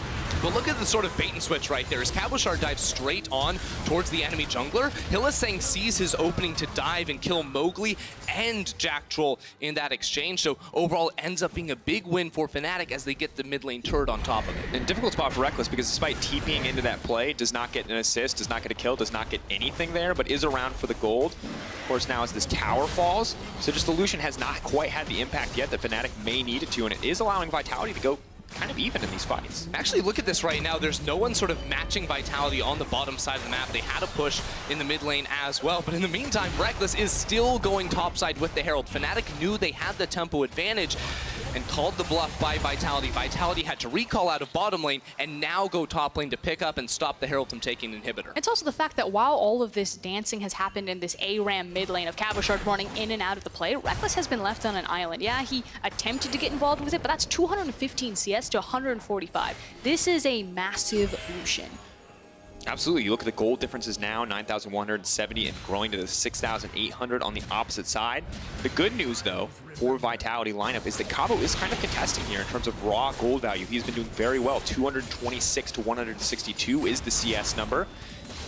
But look at the sort of bait and switch right there. As Cabochard dives straight on towards the enemy jungler, Hylissang sees his opening to dive and kill Mowgli and Jacktroll in that exchange. So overall, it ends up being a big win for Fnatic as they get the mid lane turret on top of it. And difficult spot for Rekkles because despite TPing into that play, does not get an assist, does not get a kill, does not get anything there, but is around for the gold. Of course, now as this tower falls, so just the Lucian has not quite had the impact yet that Fnatic may need it to, and it is allowing Vitality to go kind of even in these fights. Actually, look at this right now. There's no one sort of matching Vitality on the bottom side of the map. They had a push in the mid lane as well, but in the meantime, Rekkles is still going topside with the Herald. Fnatic knew they had the tempo advantage and called the bluff by Vitality. Vitality had to recall out of bottom lane and now go top lane to pick up and stop the Herald from taking an inhibitor. It's also the fact that while all of this dancing has happened in this ARAM mid lane of Cabochard running in and out of the play, Rekkles has been left on an island. Yeah, he attempted to get involved with it, but that's 215 CS to 145. This is a massive Lucian. Absolutely. You look at the gold differences now, 9,170 and growing to the 6,800 on the opposite side. The good news, though, for Vitality lineup is that Cabo is kind of contesting here in terms of raw gold value. He's been doing very well. 226 to 162 is the CS number,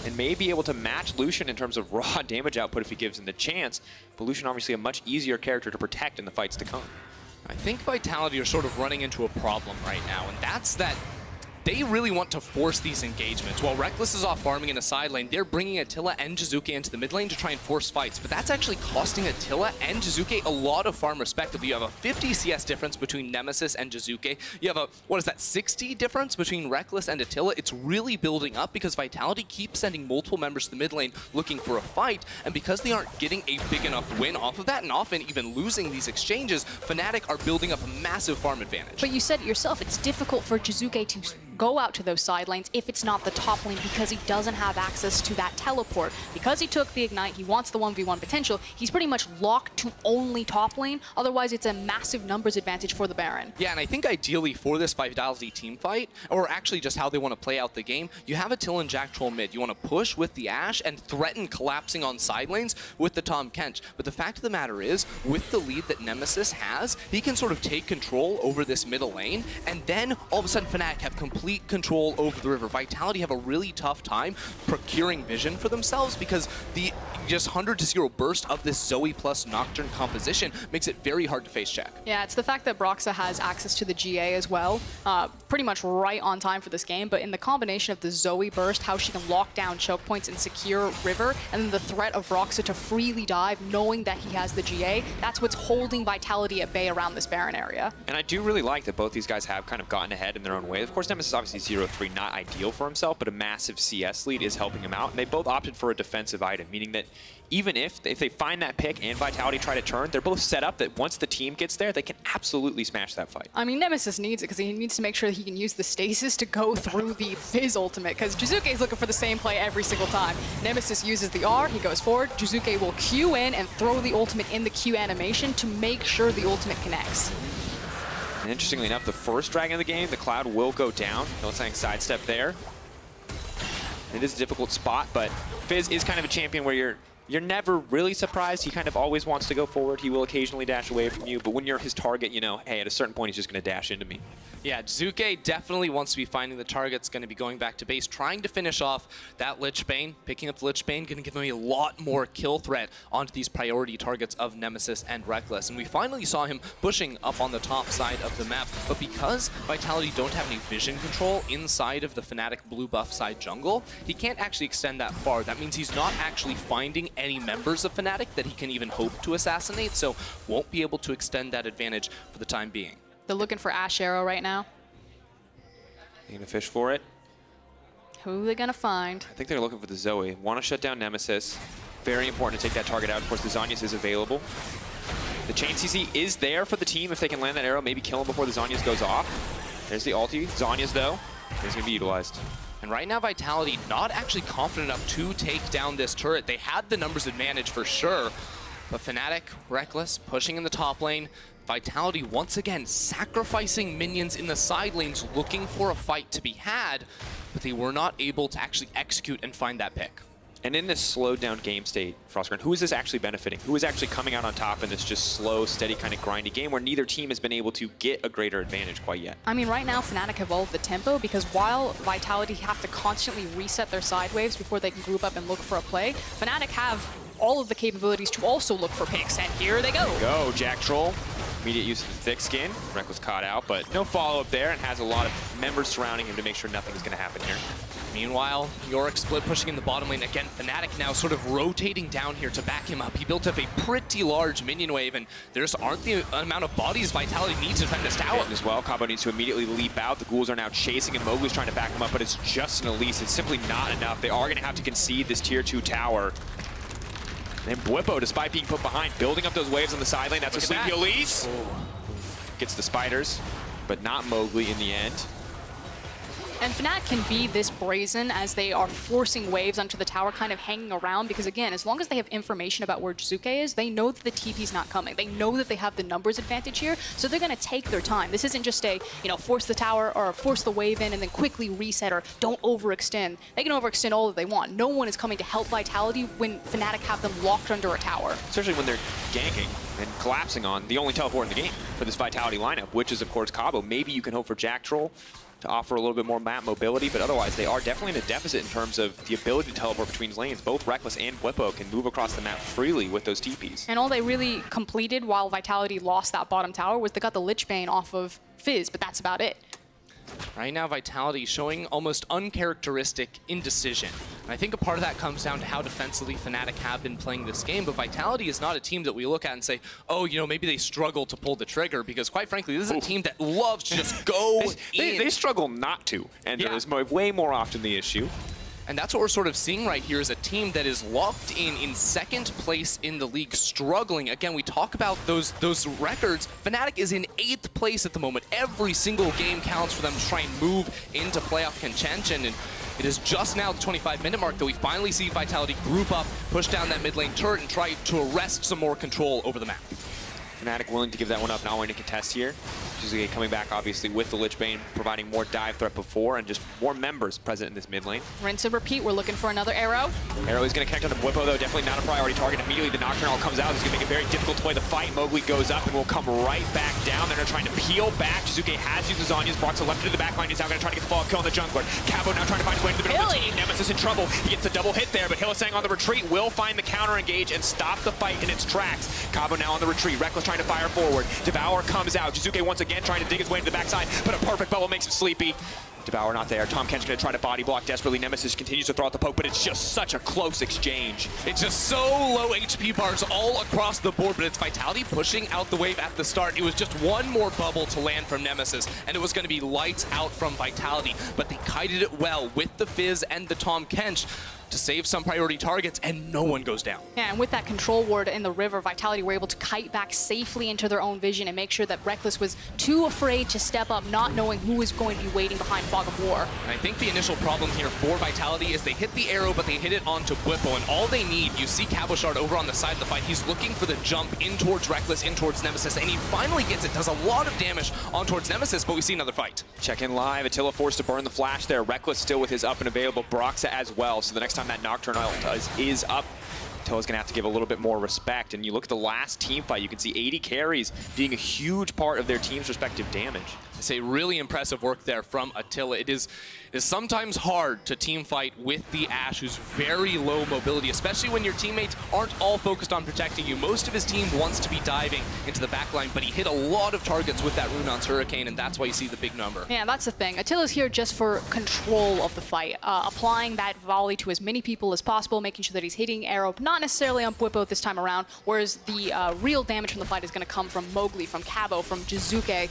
and may be able to match Lucian in terms of raw damage output if he gives him the chance. But Lucian obviously a much easier character to protect in the fights to come. I think Vitality are sort of running into a problem right now, and that's that they really want to force these engagements. While Rekkles is off farming in a side lane, they're bringing Attila and Jizuke into the mid lane to try and force fights. But that's actually costing Attila and Jizuke a lot of farm respectively. You have a 50 CS difference between Nemesis and Jizuke. You have a, what is that, 60 difference between Rekkles and Attila. It's really building up because Vitality keeps sending multiple members to the mid lane looking for a fight. And because they aren't getting a big enough win off of that, and often even losing these exchanges, Fnatic are building up a massive farm advantage. But you said it yourself, it's difficult for Jizuke to go out to those side lanes if it's not the top lane because he doesn't have access to that teleport. Because he took the Ignite, he wants the 1v1 potential, he's pretty much locked to only top lane. Otherwise, it's a massive numbers advantage for the Baron. Yeah, and I think ideally for this Vitality team fight, or actually just how they want to play out the game, you have Attila and Jacktroll mid. You want to push with the Ashe and threaten collapsing on side lanes with the Tahm Kench. But the fact of the matter is, with the lead that Nemesis has, he can sort of take control over this middle lane, and then all of a sudden Fnatic have complete complete control over the river. Vitality have a really tough time procuring vision for themselves because the just 100-0 burst of this Zoe plus Nocturne composition makes it very hard to face check. Yeah, it's the fact that Broxah has access to the GA as well, pretty much right on time for this game, but in the combination of the Zoe burst, how she can lock down choke points and secure river, and then the threat of Broxah to freely dive knowing that he has the GA, that's what's holding Vitality at bay around this Baron area. And I do really like that both these guys have kind of gotten ahead in their own way. Of course, Nemesis obviously 0-3, not ideal for himself, but a massive CS lead is helping him out. And they both opted for a defensive item, meaning that even if they find that pick and Vitality try to turn, they're both set up that once the team gets there, they can absolutely smash that fight. I mean, Nemesis needs it because he needs to make sure that he can use the stasis to go through the Fizz ultimate, because Jizuke is looking for the same play every single time. Nemesis uses the R, he goes forward, Jizuke will Q in and throw the ultimate in the Q animation to make sure the ultimate connects. And interestingly enough, the first dragon of the game, the Cloud will go down. Hylissang sidestep there. It is a difficult spot, but Fizz is kind of a champion where you're never really surprised. He kind of always wants to go forward. He will occasionally dash away from you, but when you're his target, you know, hey, at a certain point, he's just going to dash into me. Yeah, Jizuke definitely wants to be finding the targets, going to be going back to base, trying to finish off that Lich Bane. Picking up the Lich Bane, going to give him a lot more kill threat onto these priority targets of Nemesis and Rekkles. And we finally saw him pushing up on the top side of the map. But because Vitality don't have any vision control inside of the Fnatic blue buff side jungle, he can't actually extend that far. That means he's not actually finding any members of Fnatic that he can even hope to assassinate, so won't be able to extend that advantage for the time being. They're looking for Ash Arrow right now. They're going to fish for it. Who are they going to find? I think they're looking for the Zoe. Want to shut down Nemesis. Very important to take that target out. Of course, the Zhonya's is available. The Chain CC is there for the team if they can land that arrow, maybe kill him before the Zhonya's goes off. There's the ulti. Zhonya's, though, is going to be utilized. And right now, Vitality not actually confident enough to take down this turret. They had the numbers advantage for sure, but Fnatic, Rekkles, pushing in the top lane. Vitality once again sacrificing minions in the side lanes, looking for a fight to be had, but they were not able to actually execute and find that pick. And in this slowed down game state, Frostgrund, who is this actually benefiting? Who is actually coming out on top in this just slow, steady, kind of grindy game where neither team has been able to get a greater advantage quite yet? I mean, right now, Fnatic have all of the tempo because while Vitality have to constantly reset their side waves before they can group up and look for a play, Fnatic have all of the capabilities to also look for picks, and here they go. Go, Jack Troll. Immediate use of the thick skin. Rekkles caught out, but no follow-up there, and has a lot of members surrounding him to make sure nothing is going to happen here. Meanwhile, Yorick split pushing in the bottom lane. Again, Fnatic now sort of rotating down here to back him up. He built up a pretty large minion wave, and there just aren't the amount of bodies Vitality needs to defend this tower. And as well, Combo needs to immediately leap out. The ghouls are now chasing him. Mowgli's trying to back him up, but it's just an Elise. It's simply not enough. They are going to have to concede this tier 2 tower. And then Bwipo, despite being put behind, building up those waves on the side lane. That's a sleepy Elise. Oh. Gets the spiders, but not Mowgli in the end. And Fnatic can be this brazen as they are forcing waves onto the tower, kind of hanging around, because again, as long as they have information about where Jizuke is, they know that the TP's not coming. They know that they have the numbers advantage here, so they're going to take their time. This isn't just a, force the tower or force the wave in and then quickly reset or don't overextend. They can overextend all that they want. No one is coming to help Vitality when Fnatic have them locked under a tower. Especially when they're ganking and collapsing on the only teleport in the game for this Vitality lineup, which is, of course, Cabo. Maybe you can hope for Jack Troll to offer a little bit more map mobility, but otherwise they are definitely in a deficit in terms of the ability to teleport between lanes. Both Rekkles and Bwipo can move across the map freely with those TPs. And all they really completed while Vitality lost that bottom tower was they got the Lich Bane off of Fizz, but that's about it. Right now, Vitality showing almost uncharacteristic indecision. And I think a part of that comes down to how defensively Fnatic have been playing this game, but Vitality is not a team that we look at and say, oh, maybe they struggle to pull the trigger, because quite frankly, this is a team that loves to just go in. They struggle not to, and that is way more often the issue. And that's what we're sort of seeing right here is a team that is locked in second place in the league, struggling. Again, we talk about those records. Fnatic is in 8th place at the moment. Every single game counts for them to try and move into playoff contention. And it is just now the 25-minute mark that we finally see Vitality group up, push down that mid lane turret, and try to arrest some more control over the map. Fnatic willing to give that one up, not wanting to contest here. Jizuke coming back, obviously, with the Lich Bane, providing more dive threat before, and just more members present in this mid lane. Rinse and repeat. We're looking for another arrow. Arrow is going to connect on the Bwipo, though. Definitely not a priority target. Immediately, the Nocturnal comes out. It's going to make it very difficult to play the fight. Mowgli goes up and will come right back down. They're trying to peel back. Jizuke has used the Zhonya's. Broxah left into the back line. He's now going to try to get the follow-up kill on the jungler. Cabo now trying to find his way to the middle of the team. Nemesis in trouble. He gets the double hit there, but Hylissang on the retreat will find the counter engage and stop the fight in its tracks. Cabo now on the retreat. Rekkles trying to fire forward. Devour comes out. Jizuke once again trying to dig his way to the backside, but a perfect bubble makes him sleepy. Devour not there. Tahm Kench going to try to body block desperately. Nemesis continues to throw out the poke, but it's just such a close exchange. It's just so low HP bars all across the board, but it's Vitality pushing out the wave at the start. It was just one more bubble to land from Nemesis, and it was going to be lights out from Vitality, but they kited it well with the Fizz and the Tahm Kench to save some priority targets, and no one goes down. Yeah, and with that control ward in the river, Vitality were able to kite back safely into their own vision and make sure that Rekkles was too afraid to step up, not knowing who was going to be waiting behind Fog of War. And I think the initial problem here for Vitality is they hit the arrow, but they hit it onto Bwipo, and all they need, you see Cabochard over on the side of the fight, he's looking for the jump in towards Rekkles, in towards Nemesis, and he finally gets it, does a lot of damage on towards Nemesis, but we see another fight. Check in live. Attila forced to burn the flash there. Rekkles still with his up and available. Broxah as well, so the next time that Nocturnal is up, Attila's going to have to give a little bit more respect. And you look at the last team fight, you can see 80 carries being a huge part of their team's respective damage. I say really impressive work there from Attila. It is sometimes hard to team fight with the Ashe, who's very low mobility, especially when your teammates aren't all focused on protecting you. Most of his team wants to be diving into the backline, but he hit a lot of targets with that Runaan's Hurricane, and that's why you see the big number. Yeah, that's the thing. Attila's here just for control of the fight, applying that volley to as many people as possible, making sure that he's hitting arrow, not necessarily on Bwipo this time around, whereas the real damage from the fight is going to come from Mowgli, from Cabo, from Jizuke,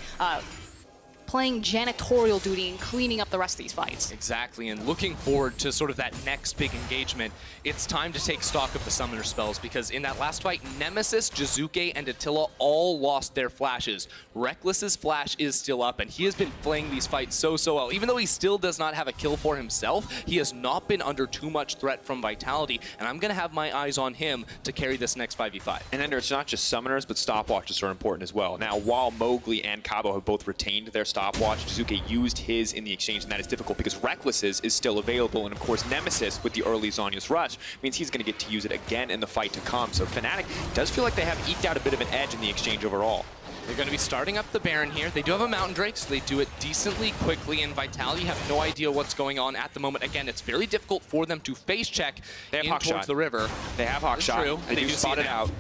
playing janitorial duty and cleaning up the rest of these fights. Exactly, and looking forward to sort of that next big engagement, it's time to take stock of the summoner spells, because in that last fight, Nemesis, Jizuke, and Attila all lost their flashes. Rekkles' flash is still up, and he has been playing these fights so well. Even though he still does not have a kill for himself, he has not been under too much threat from Vitality, and I'm going to have my eyes on him to carry this next 5v5. And Ender, it's not just summoners, but stopwatches are important as well. Now, while Mowgli and Cabo have both retained their stopwatch, Jizuke used his in the exchange, and that is difficult because Rekkles' is still available, and of course Nemesis with the early Zhonya's rush means he's going to get to use it again in the fight to come. So Fnatic does feel like they have eked out a bit of an edge in the exchange overall. They're going to be starting up the Baron here. They do have a Mountain Drake, so they do it decently quickly, and Vitality have no idea what's going on at the moment. Again, it's very difficult for them to face check towards the river. They have Hawkshot. They do spot it out.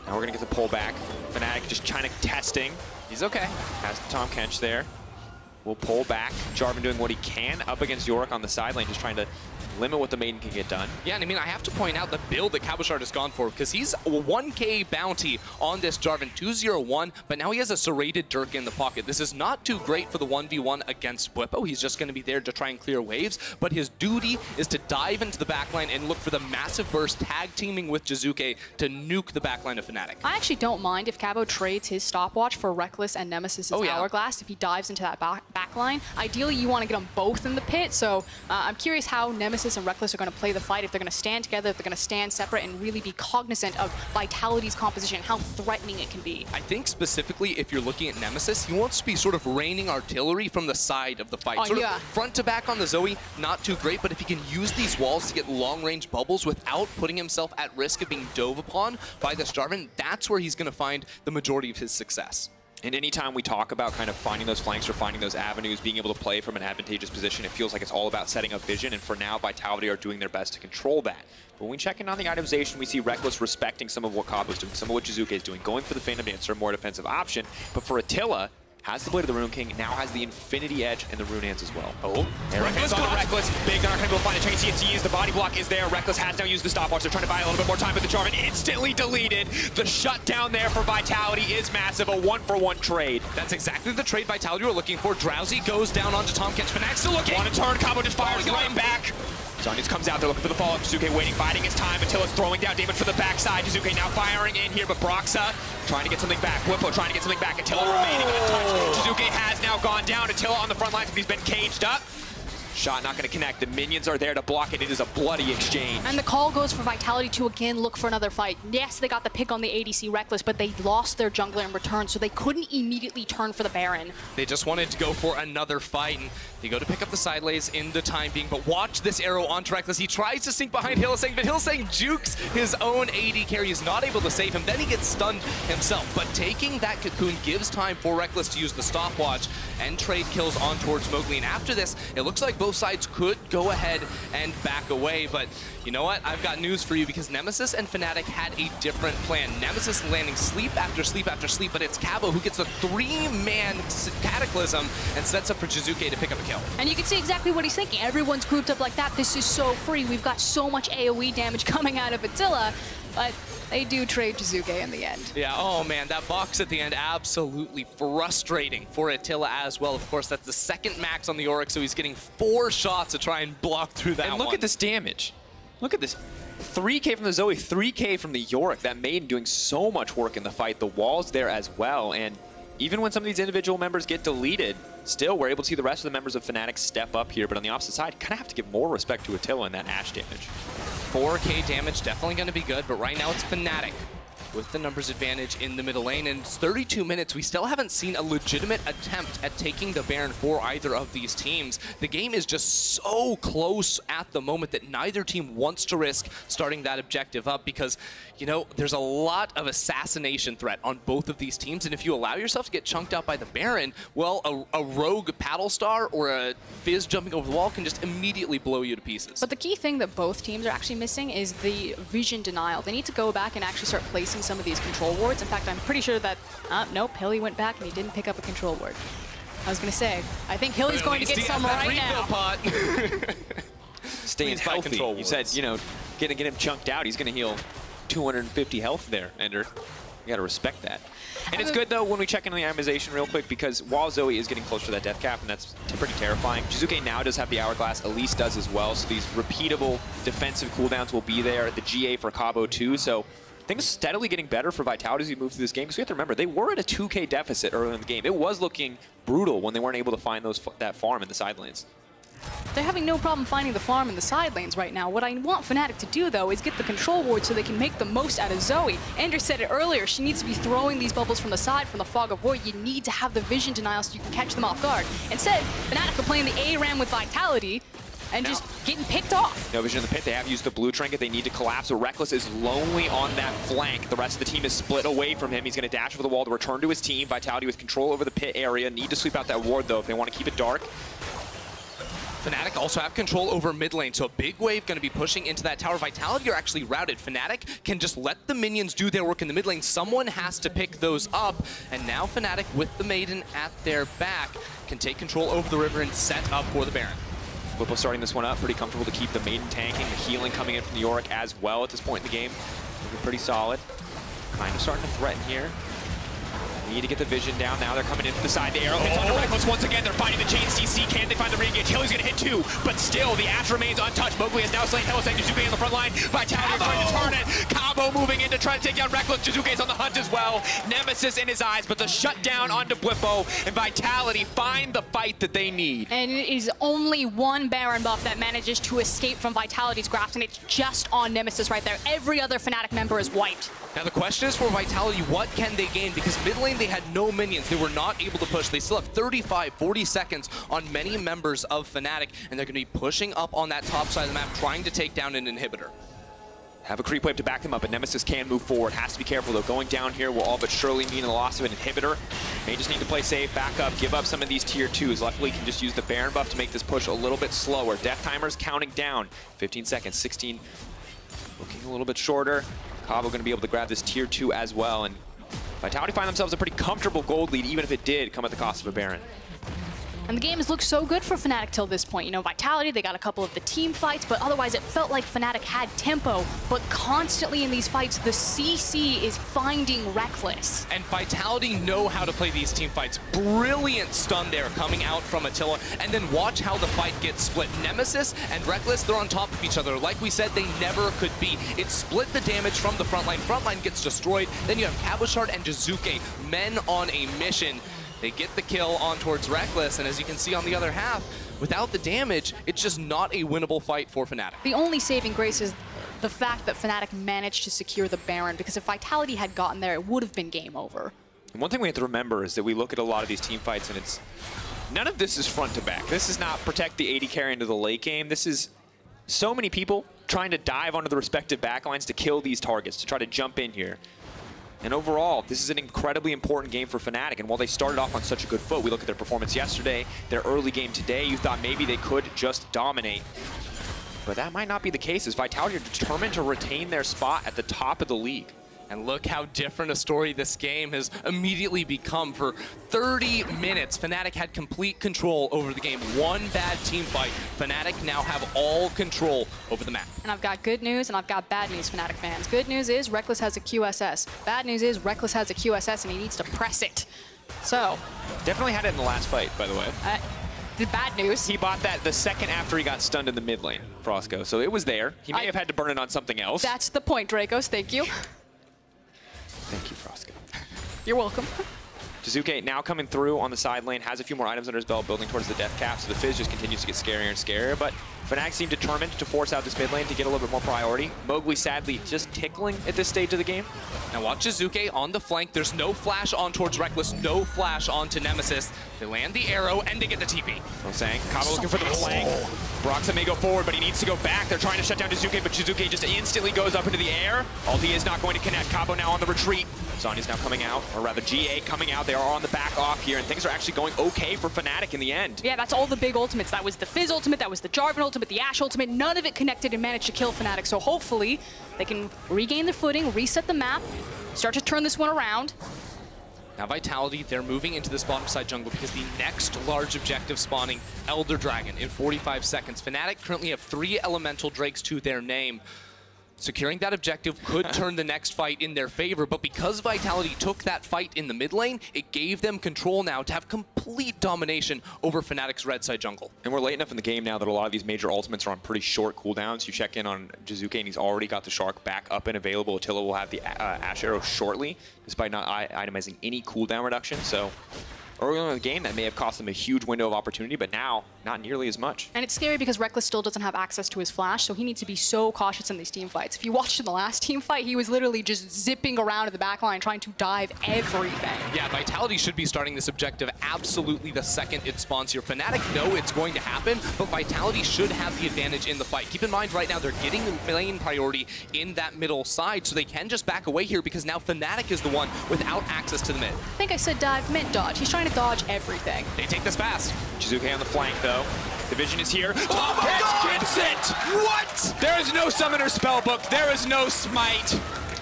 Now we're going to get the pullback. Fnatic just trying to testing. He's okay. Has the Tahm Kench there. We'll pull back. Jarvan doing what he can up against Yorick on the side lane, just trying to limit what the Maiden can get done. Yeah, and I mean, I have to point out the build that Cabochard has gone for, because he's a 1k bounty on this Jarvan, 201, but now he has a serrated Dirk in the pocket. This is not too great for the 1v1 against Bwipo. He's just going to be there to try and clear waves, but his duty is to dive into the backline and look for the massive burst, tag teaming with Jizuke to nuke the backline of Fnatic. I actually don't mind if Cabo trades his stopwatch for Rekkles and Nemesis' Hourglass if he dives into that backline. Ideally, you want to get them both in the pit, so I'm curious how Nemesis and Rekkles are going to play the fight, if they're going to stand together, if they're going to stand separate, and really be cognizant of Vitality's composition, how threatening it can be. I think specifically if you're looking at Nemesis, he wants to be sort of raining artillery from the side of the fight. Sort of front to back on the Zoe, not too great, but if he can use these walls to get long-range bubbles without putting himself at risk of being dove upon by this Jarvan, that's where he's going to find the majority of his success. And anytime we talk about kind of finding those flanks or finding those avenues, being able to play from an advantageous position, it feels like it's all about setting up vision, and for now, Vitality are doing their best to control that. But when we check in on the itemization, we see Rekkles respecting some of what Cabo's doing, some of what Jizuke is doing, going for the Phantom Dancer, more defensive option. But for Attila, has the Blade of the Rune King, now has the Infinity Edge and the Runaan's as well. Oh, Rekkles on the Rekkles. Big, they're not going to be able to find a chance. CNCs, the body block is there. Rekkles has now used the stopwatch. They're trying to buy a little bit more time, but the Jarvan instantly deleted. The shutdown there for Vitality is massive, a 1-for-1 trade. That's exactly the trade Vitality were looking for. Drowsy goes down onto Tahm Kench. Fnatic still looking. Want to turn, Cabo just fires right back. Zhonya's comes out, they're looking for the follow-up. Jizuke waiting, biding his time until it's throwing down damage for the backside. Jizuke now firing in here, but Broxah trying to get something back. Bwipo trying to get something back. Attila remaining untouched. Jizuke has now gone down. Attila on the front lines, but he's been caged up. Shot not going to connect. The minions are there to block it. It is a bloody exchange. And the call goes for Vitality to again look for another fight. Yes, they got the pick on the ADC Rekkles, but they lost their jungler in return, so they couldn't immediately turn for the Baron. They just wanted to go for another fight, and they go to pick up the side lanes in the time being. But watch this arrow onto Rekkles. He tries to sneak behind Hylissang, but Hylissang jukes his own AD carry. He's not able to save him. Then he gets stunned himself. But taking that cocoon gives time for Rekkles to use the stopwatch and trade kills on towards Mowgli. And after this, it looks like both sides could go ahead and back away. But you know what? I've got news for you, because Nemesis and Fnatic had a different plan. Nemesis landing sleep after sleep after sleep, but it's Cabo who gets a 3-man Cataclysm and sets up for Jizuke to pick up a kill. And you can see exactly what he's thinking. Everyone's grouped up like that. This is so free. We've got so much AoE damage coming out of Attila, but they do trade Jizuke in the end. Yeah, oh man, that box at the end, absolutely frustrating for Attila as well. Of course, that's the second max on the Oryx, so he's getting 4 shots to try and block through that And look one. at this damage. Look at this. 3K from the Zoe, 3K from the Yorick. That Maiden doing so much work in the fight. The wall's there as well. And even when some of these individual members get deleted, still we're able to see the rest of the members of Fnatic step up here. But on the opposite side, kind of have to give more respect to Attila in that Ashe damage. 4K damage, definitely going to be good, but right now it's Fnatic with the numbers advantage in the middle lane. And it's 32 minutes. We still haven't seen a legitimate attempt at taking the Baron for either of these teams. The game is just so close at the moment that neither team wants to risk starting that objective up, because, you know, there's a lot of assassination threat on both of these teams. And if you allow yourself to get chunked out by the Baron, well, a rogue Paddle Star or a Fizz jumping over the wall can just immediately blow you to pieces. But the key thing that both teams are actually missing is the vision denial. They need to go back and actually start placing some of these control wards. In fact, I'm pretty sure that, nope, Hilly went back and he didn't pick up a control ward. I was going to say, I think Hilly's going to get some right now. Staying healthy. You said, you know, get him chunked out. He's going to heal 250 health there, Ender. You got to respect that. And it's good, though, when we check in on the itemization real quick, because while Zoe is getting closer to that death cap, and that's pretty terrifying, Jizuke now does have the Hourglass. Elise does as well, so these repeatable defensive cooldowns will be there. The GA for Cabo, too, so things steadily getting better for Vitality as we move through this game. Because we have to remember, they were at a 2K deficit early in the game. It was looking brutal when they weren't able to find that farm in the side lanes. They're having no problem finding the farm in the side lanes right now. What I want Fnatic to do, though, is get the control ward so they can make the most out of Zoe. Ender said it earlier, she needs to be throwing these bubbles from the side, from the fog of war. You need to have the vision denial so you can catch them off guard. Instead, Fnatic are playing the ARAM with Vitality and just getting picked off. No vision in the pit. They have used the blue trinket. They need to collapse. So Rekkles is lonely on that flank. The rest of the team is split away from him. He's going to dash over the wall to return to his team. Vitality with control over the pit area. Need to sweep out that ward, though, if they want to keep it dark. Fnatic also have control over mid lane, so a big wave going to be pushing into that tower. Vitality are actually routed. Fnatic can just let the minions do their work in the mid lane. Someone has to pick those up, and now Fnatic with the Maiden at their back can take control over the river and set up for the Baron. Whipple starting this one up, pretty comfortable to keep the Maiden tanking, the healing coming in from the Yorick as well at this point in the game. Looking pretty solid. Kind of starting to threaten here. Need to get the vision down. Now they're coming in from the side. The arrow hits onto Rekkles once again. They're fighting the chain CC. Can they find the re-engage? Hilly's going to hit two, but still the Ashe remains untouched. Mowgli has now slain Hylissang. Jizuke on the front line. Vitality is trying to turn it. Cabo moving in to try to take down Rekkles. Jizuke's on the hunt as well. Nemesis in his eyes, but the shutdown onto Blippo, and Vitality find the fight that they need. And it is only one Baron buff that manages to escape from Vitality's grasp, and it's just on Nemesis right there. Every other Fnatic member is wiped. Now the question is for Vitality, what can they gain? Because mid lane they had no minions. They were not able to push. They still have 35, 40 seconds on many members of Fnatic, and they're going to be pushing up on that top side of the map, trying to take down an inhibitor. Have a creep wave to back them up, and Nemesis can move forward. Has to be careful, though. Going down here will all but surely mean the loss of an inhibitor. May just need to play safe, back up, give up some of these tier 2s. Luckily, can just use the Baron buff to make this push a little bit slower. Death timers counting down. 15 seconds, 16. Looking a little bit shorter. Cabo going to be able to grab this tier 2 as well, and Vitality find themselves a pretty comfortable gold lead, even if it did come at the cost of a Baron. And the game has looked so good for Fnatic till this point. You know, Vitality, they got a couple of the team fights, but otherwise it felt like Fnatic had tempo. But constantly in these fights, the CC is finding Rekkles. And Vitality know how to play these team fights. Brilliant stun there coming out from Attila. And then watch how the fight gets split. Nemesis and Rekkles, they're on top of each other. Like we said, they never could be. It split the damage from the front line. Front line gets destroyed. Then you have Cabochard and Jizuke, men on a mission. They get the kill on towards Rekkles, and as you can see on the other half, without the damage, it's just not a winnable fight for Fnatic. The only saving grace is the fact that Fnatic managed to secure the Baron, because if Vitality had gotten there, it would have been game over. And one thing we have to remember is that we look at a lot of these team fights, and it's none of this is front to back. This is not protect the AD carry into the late game. This is so many people trying to dive onto the respective backlines to kill these targets, to try to jump in here. And overall, this is an incredibly important game for Fnatic. And while they started off on such a good foot, we look at their performance yesterday, their early game today, you thought maybe they could just dominate. But that might not be the case, as Vitality are determined to retain their spot at the top of the league. And look how different a story this game has immediately become. For 30 minutes, Fnatic had complete control over the game. One bad team fight, Fnatic now have all control over the map. And I've got good news and I've got bad news, Fnatic fans. Good news is Rekkles has a QSS. Bad news is Rekkles has a QSS and he needs to press it. So. Definitely had it in the last fight, by the way. The bad news. He bought that the second after he got stunned in the mid lane, Frosco. So it was there. He may have had to burn it on something else. That's the point, Dracos. Thank you. Thank you, Frosco. You're welcome. Jizuke now coming through on the side lane, has a few more items under his belt, building towards the death cap, so the Fizz just continues to get scarier and scarier, but Fnatic seem determined to force out this mid lane to get a little bit more priority. Mowgli sadly just tickling at this stage of the game. Now watch Jizuke on the flank. There's no flash on towards Rekkles, no flash onto Nemesis. They land the arrow and they get the TP. I'm saying, Kabo looking for the flank. Broxah may go forward, but he needs to go back. They're trying to shut down Jizuke, but Jizuke just instantly goes up into the air. Ulti is not going to connect. Kabo now on the retreat. Zhonya's now coming out, or rather GA coming out. They are on the back off here, and things are actually going okay for Fnatic in the end. Yeah, that's all the big ultimates. That was the Fizz ultimate, that was the Jarvan ultimate, the Ashe ultimate. None of it connected and managed to kill Fnatic. So hopefully they can regain their footing, reset the map, start to turn this one around. Now Vitality, they're moving into this bottom side jungle because the next large objective spawning, Elder Dragon, in 45 seconds. Fnatic currently have 3 elemental drakes to their name. Securing that objective could turn the next fight in their favor, but because Vitality took that fight in the mid lane, it gave them control now to have complete domination over Fnatic's red side jungle. And we're late enough in the game now that a lot of these major ultimates are on pretty short cooldowns. You check in on Jizuke and he's already got the Shark back up and available. Attila will have the Ashe Arrow shortly, despite not itemizing any cooldown reduction. So early on in the game, that may have cost them a huge window of opportunity, but now, not nearly as much. And it's scary because Rekkles still doesn't have access to his flash, so he needs to be so cautious in these team fights. If you watched in the last team fight, he was literally just zipping around in the backline trying to dive everything. Yeah, Vitality should be starting this objective absolutely the second it spawns here. Fnatic know it's going to happen, but Vitality should have the advantage in the fight. Keep in mind right now, they're getting the lane priority in that middle side, so they can just back away here because now Fnatic is the one without access to the mid. I think I said dive, meant dodge. He's trying to dodge everything. They take this fast. Jizuke on the flank, though. The vision is here. Oh my God! Gets it! What? There is no Summoner Spellbook. There is no Smite.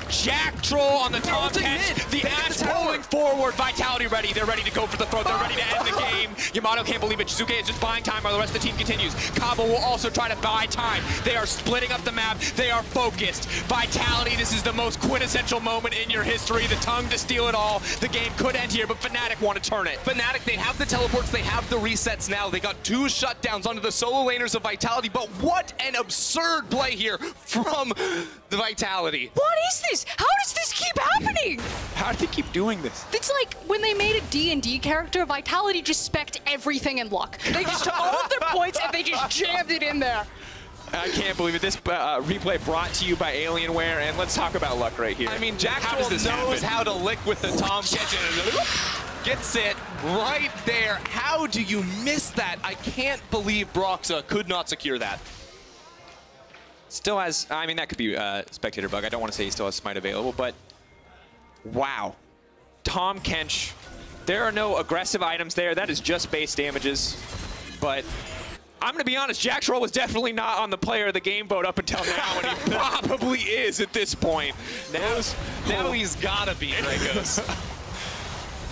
Jack Troll on the top catch. The Ashe pulling forward. Vitality ready. They're ready to go for the throat. They're ready to end the game. Yamato can't believe it. Jizuke is just buying time while the rest of the team continues. Kabo will also try to buy time. They are splitting up the map. They are focused. Vitality, this is the most quintessential moment in your history. The tongue to steal it all. The game could end here, but Fnatic want to turn it. Fnatic, they have the teleports, they have the resets now. They got 2 shutdowns onto the solo laners of Vitality, but what an absurd play here from the Vitality. What is this? How does this keep happening? How do they keep doing this? It's like when they made a D&D character, Vitality just spec'd everything in luck. They just took all of their points and they just jammed it in there. I can't believe it. This replay brought to you by Alienware, and let's talk about luck right here. I mean, Jack Troll knows how to lick with the Tom Kitchen. Gets it right there. How do you miss that? I can't believe Broxah could not secure that. Still has, I mean, that could be a spectator bug. I don't want to say he still has Smite available, but wow. Tahm Kench, there are no aggressive items there. That is just base damages. But I'm going to be honest, Jack Troll was definitely not on the player of the game vote up until now, and he probably is at this point. Now he's got to be, Dracos.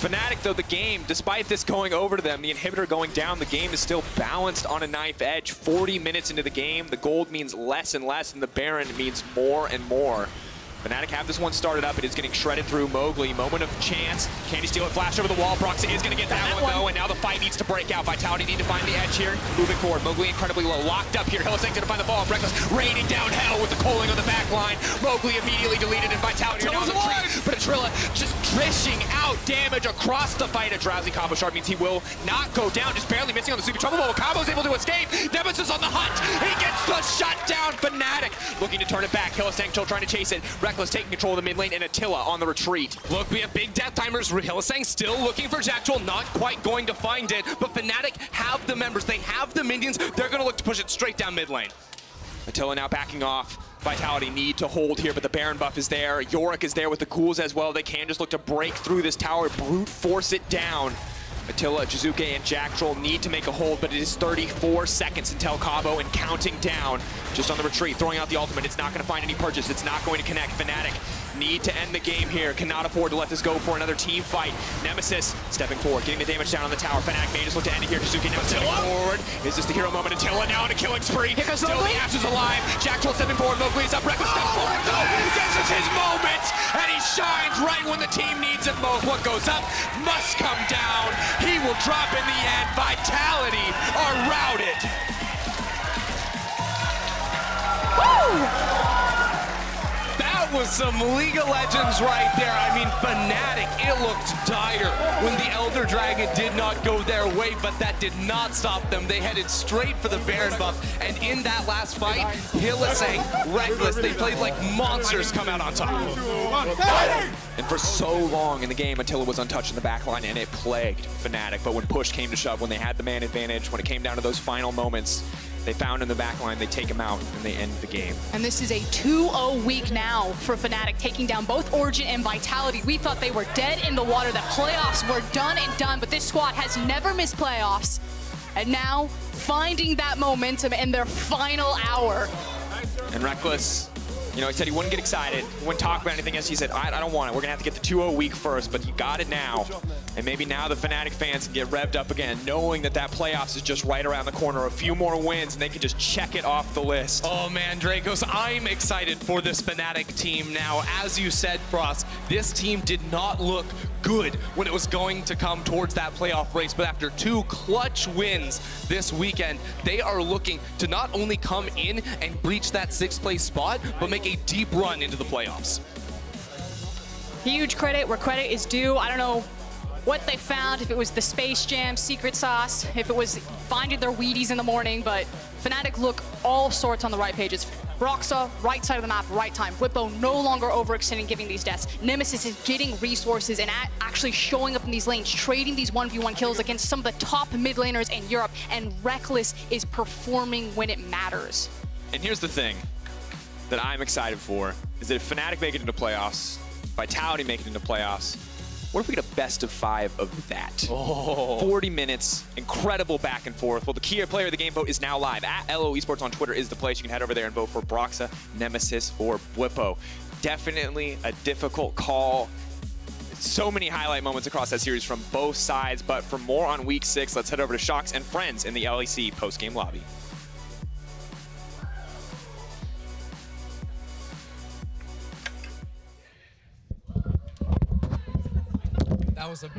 Fnatic, though, the game, despite this going over to them, the inhibitor going down, the game is still balanced on a knife edge. 40 minutes into the game, the gold means less and less, and the Baron means more and more. Fnatic have this one started up. It is getting shredded through Mowgli. Moment of chance. Can he steal it? Flash over the wall. Broxah is going to get that one, though, and now the fight needs to break out. Vitality need to find the edge here. Moving forward. Mowgli incredibly low. Locked up here. Hylissang going to find the ball. Reckless raining down hell with the calling on the back line. Mowgli immediately deleted, and Vitality are now on the retreat. But Atrilla just dishing out damage across the fight. A drowsy Cabochard means he will not go down. Just barely missing on the super trouble ball. Cabo's able to escape. Nemesis on the hunt. He gets the shutdown. Fnatic looking to turn it back. Hylissang still trying to chase it. Reckless taking control of the mid lane, and Attila on the retreat. Look, we have big death timers. Hylissang still looking for Jacktroll, not quite going to find it, but Fnatic have the members. They have the minions. They're going to look to push it straight down mid lane. Attila now backing off. Vitality need to hold here, but the Baron buff is there. Yorick is there with the cools as well. They can just look to break through this tower, brute force it down. Attila, Jiizuke, and Jacktroll need to make a hold, but it is 34 seconds until Cabo and counting down. Just on the retreat, throwing out the ultimate. It's not going to find any purchase. It's not going to connect. Fnatic need to end the game here. Cannot afford to let this go for another team fight. Nemesis stepping forward, getting the damage down on the tower. Fnatic may just look to end it here. Jiizuke now stepping forward. Is this the hero moment? Attila now on a killing spree. Still the Ashes alive. Jacktroll stepping forward. Mowgli is up. Reckless steps forward. Though. This is his moment, and he shines right when the team needs it most. What goes up must come down. He will drop in the end. Vitality are routed. That was some League of Legends right there. I mean, Fnatic, it looked dire when the Elder Dragon did not go their way, but that did not stop them. They headed straight for the Baron buff, and in that last fight, Hylissang, Reckless, they played like monsters come out on top. And for so long in the game, Attila was untouched in the backline, and it plagued Fnatic. But when push came to shove, when they had the man advantage, when it came down to those final moments, they found in the backline, they take him out, and they end the game. And this is a 2-0 week now for Fnatic, taking down both Origen and Vitality. We thought they were dead in the water, that playoffs were done and done, but this squad has never missed playoffs. And now, finding that momentum in their final hour. And Reckless, you know, he said he wouldn't get excited, he wouldn't talk about anything else. He said, I don't want it. We're going to have to get the 2-0 week first, but you got it now. And maybe now the Fnatic fans can get revved up again, knowing that that playoffs is just right around the corner. A few more wins, and they can just check it off the list. Oh, man, Dracos, I'm excited for this Fnatic team now. As you said, Frost, this team did not look good when it was going to come towards that playoff race, but after 2 clutch wins this weekend, they are looking to not only come in and breach that 6th place spot, but make a deep run into the playoffs. Huge credit where credit is due. I don't know what they found, if it was the Space Jam secret sauce, if it was finding their Wheaties in the morning, but Fnatic look all sorts on the right pages. Broxah, right side of the map, right time. Whippo no longer overextending, giving these deaths. Nemesis is getting resources and actually showing up in these lanes, trading these 1v1 kills against some of the top mid laners in Europe, and Reckless is performing when it matters. And here's the thing that I'm excited for, is that if Fnatic make it into playoffs, Vitality make it into playoffs, what if we get a best of 5 of that? 40 minutes, incredible back and forth. Well, the key player of the game vote is now live. At LO Esports on Twitter is the place. You can head over there and vote for Broxah, Nemesis, or Whippo. Definitely a difficult call. So many highlight moments across that series from both sides, but for more on Week 6, let's head over to Sjokz and friends in the LEC post-game lobby. That was a bang.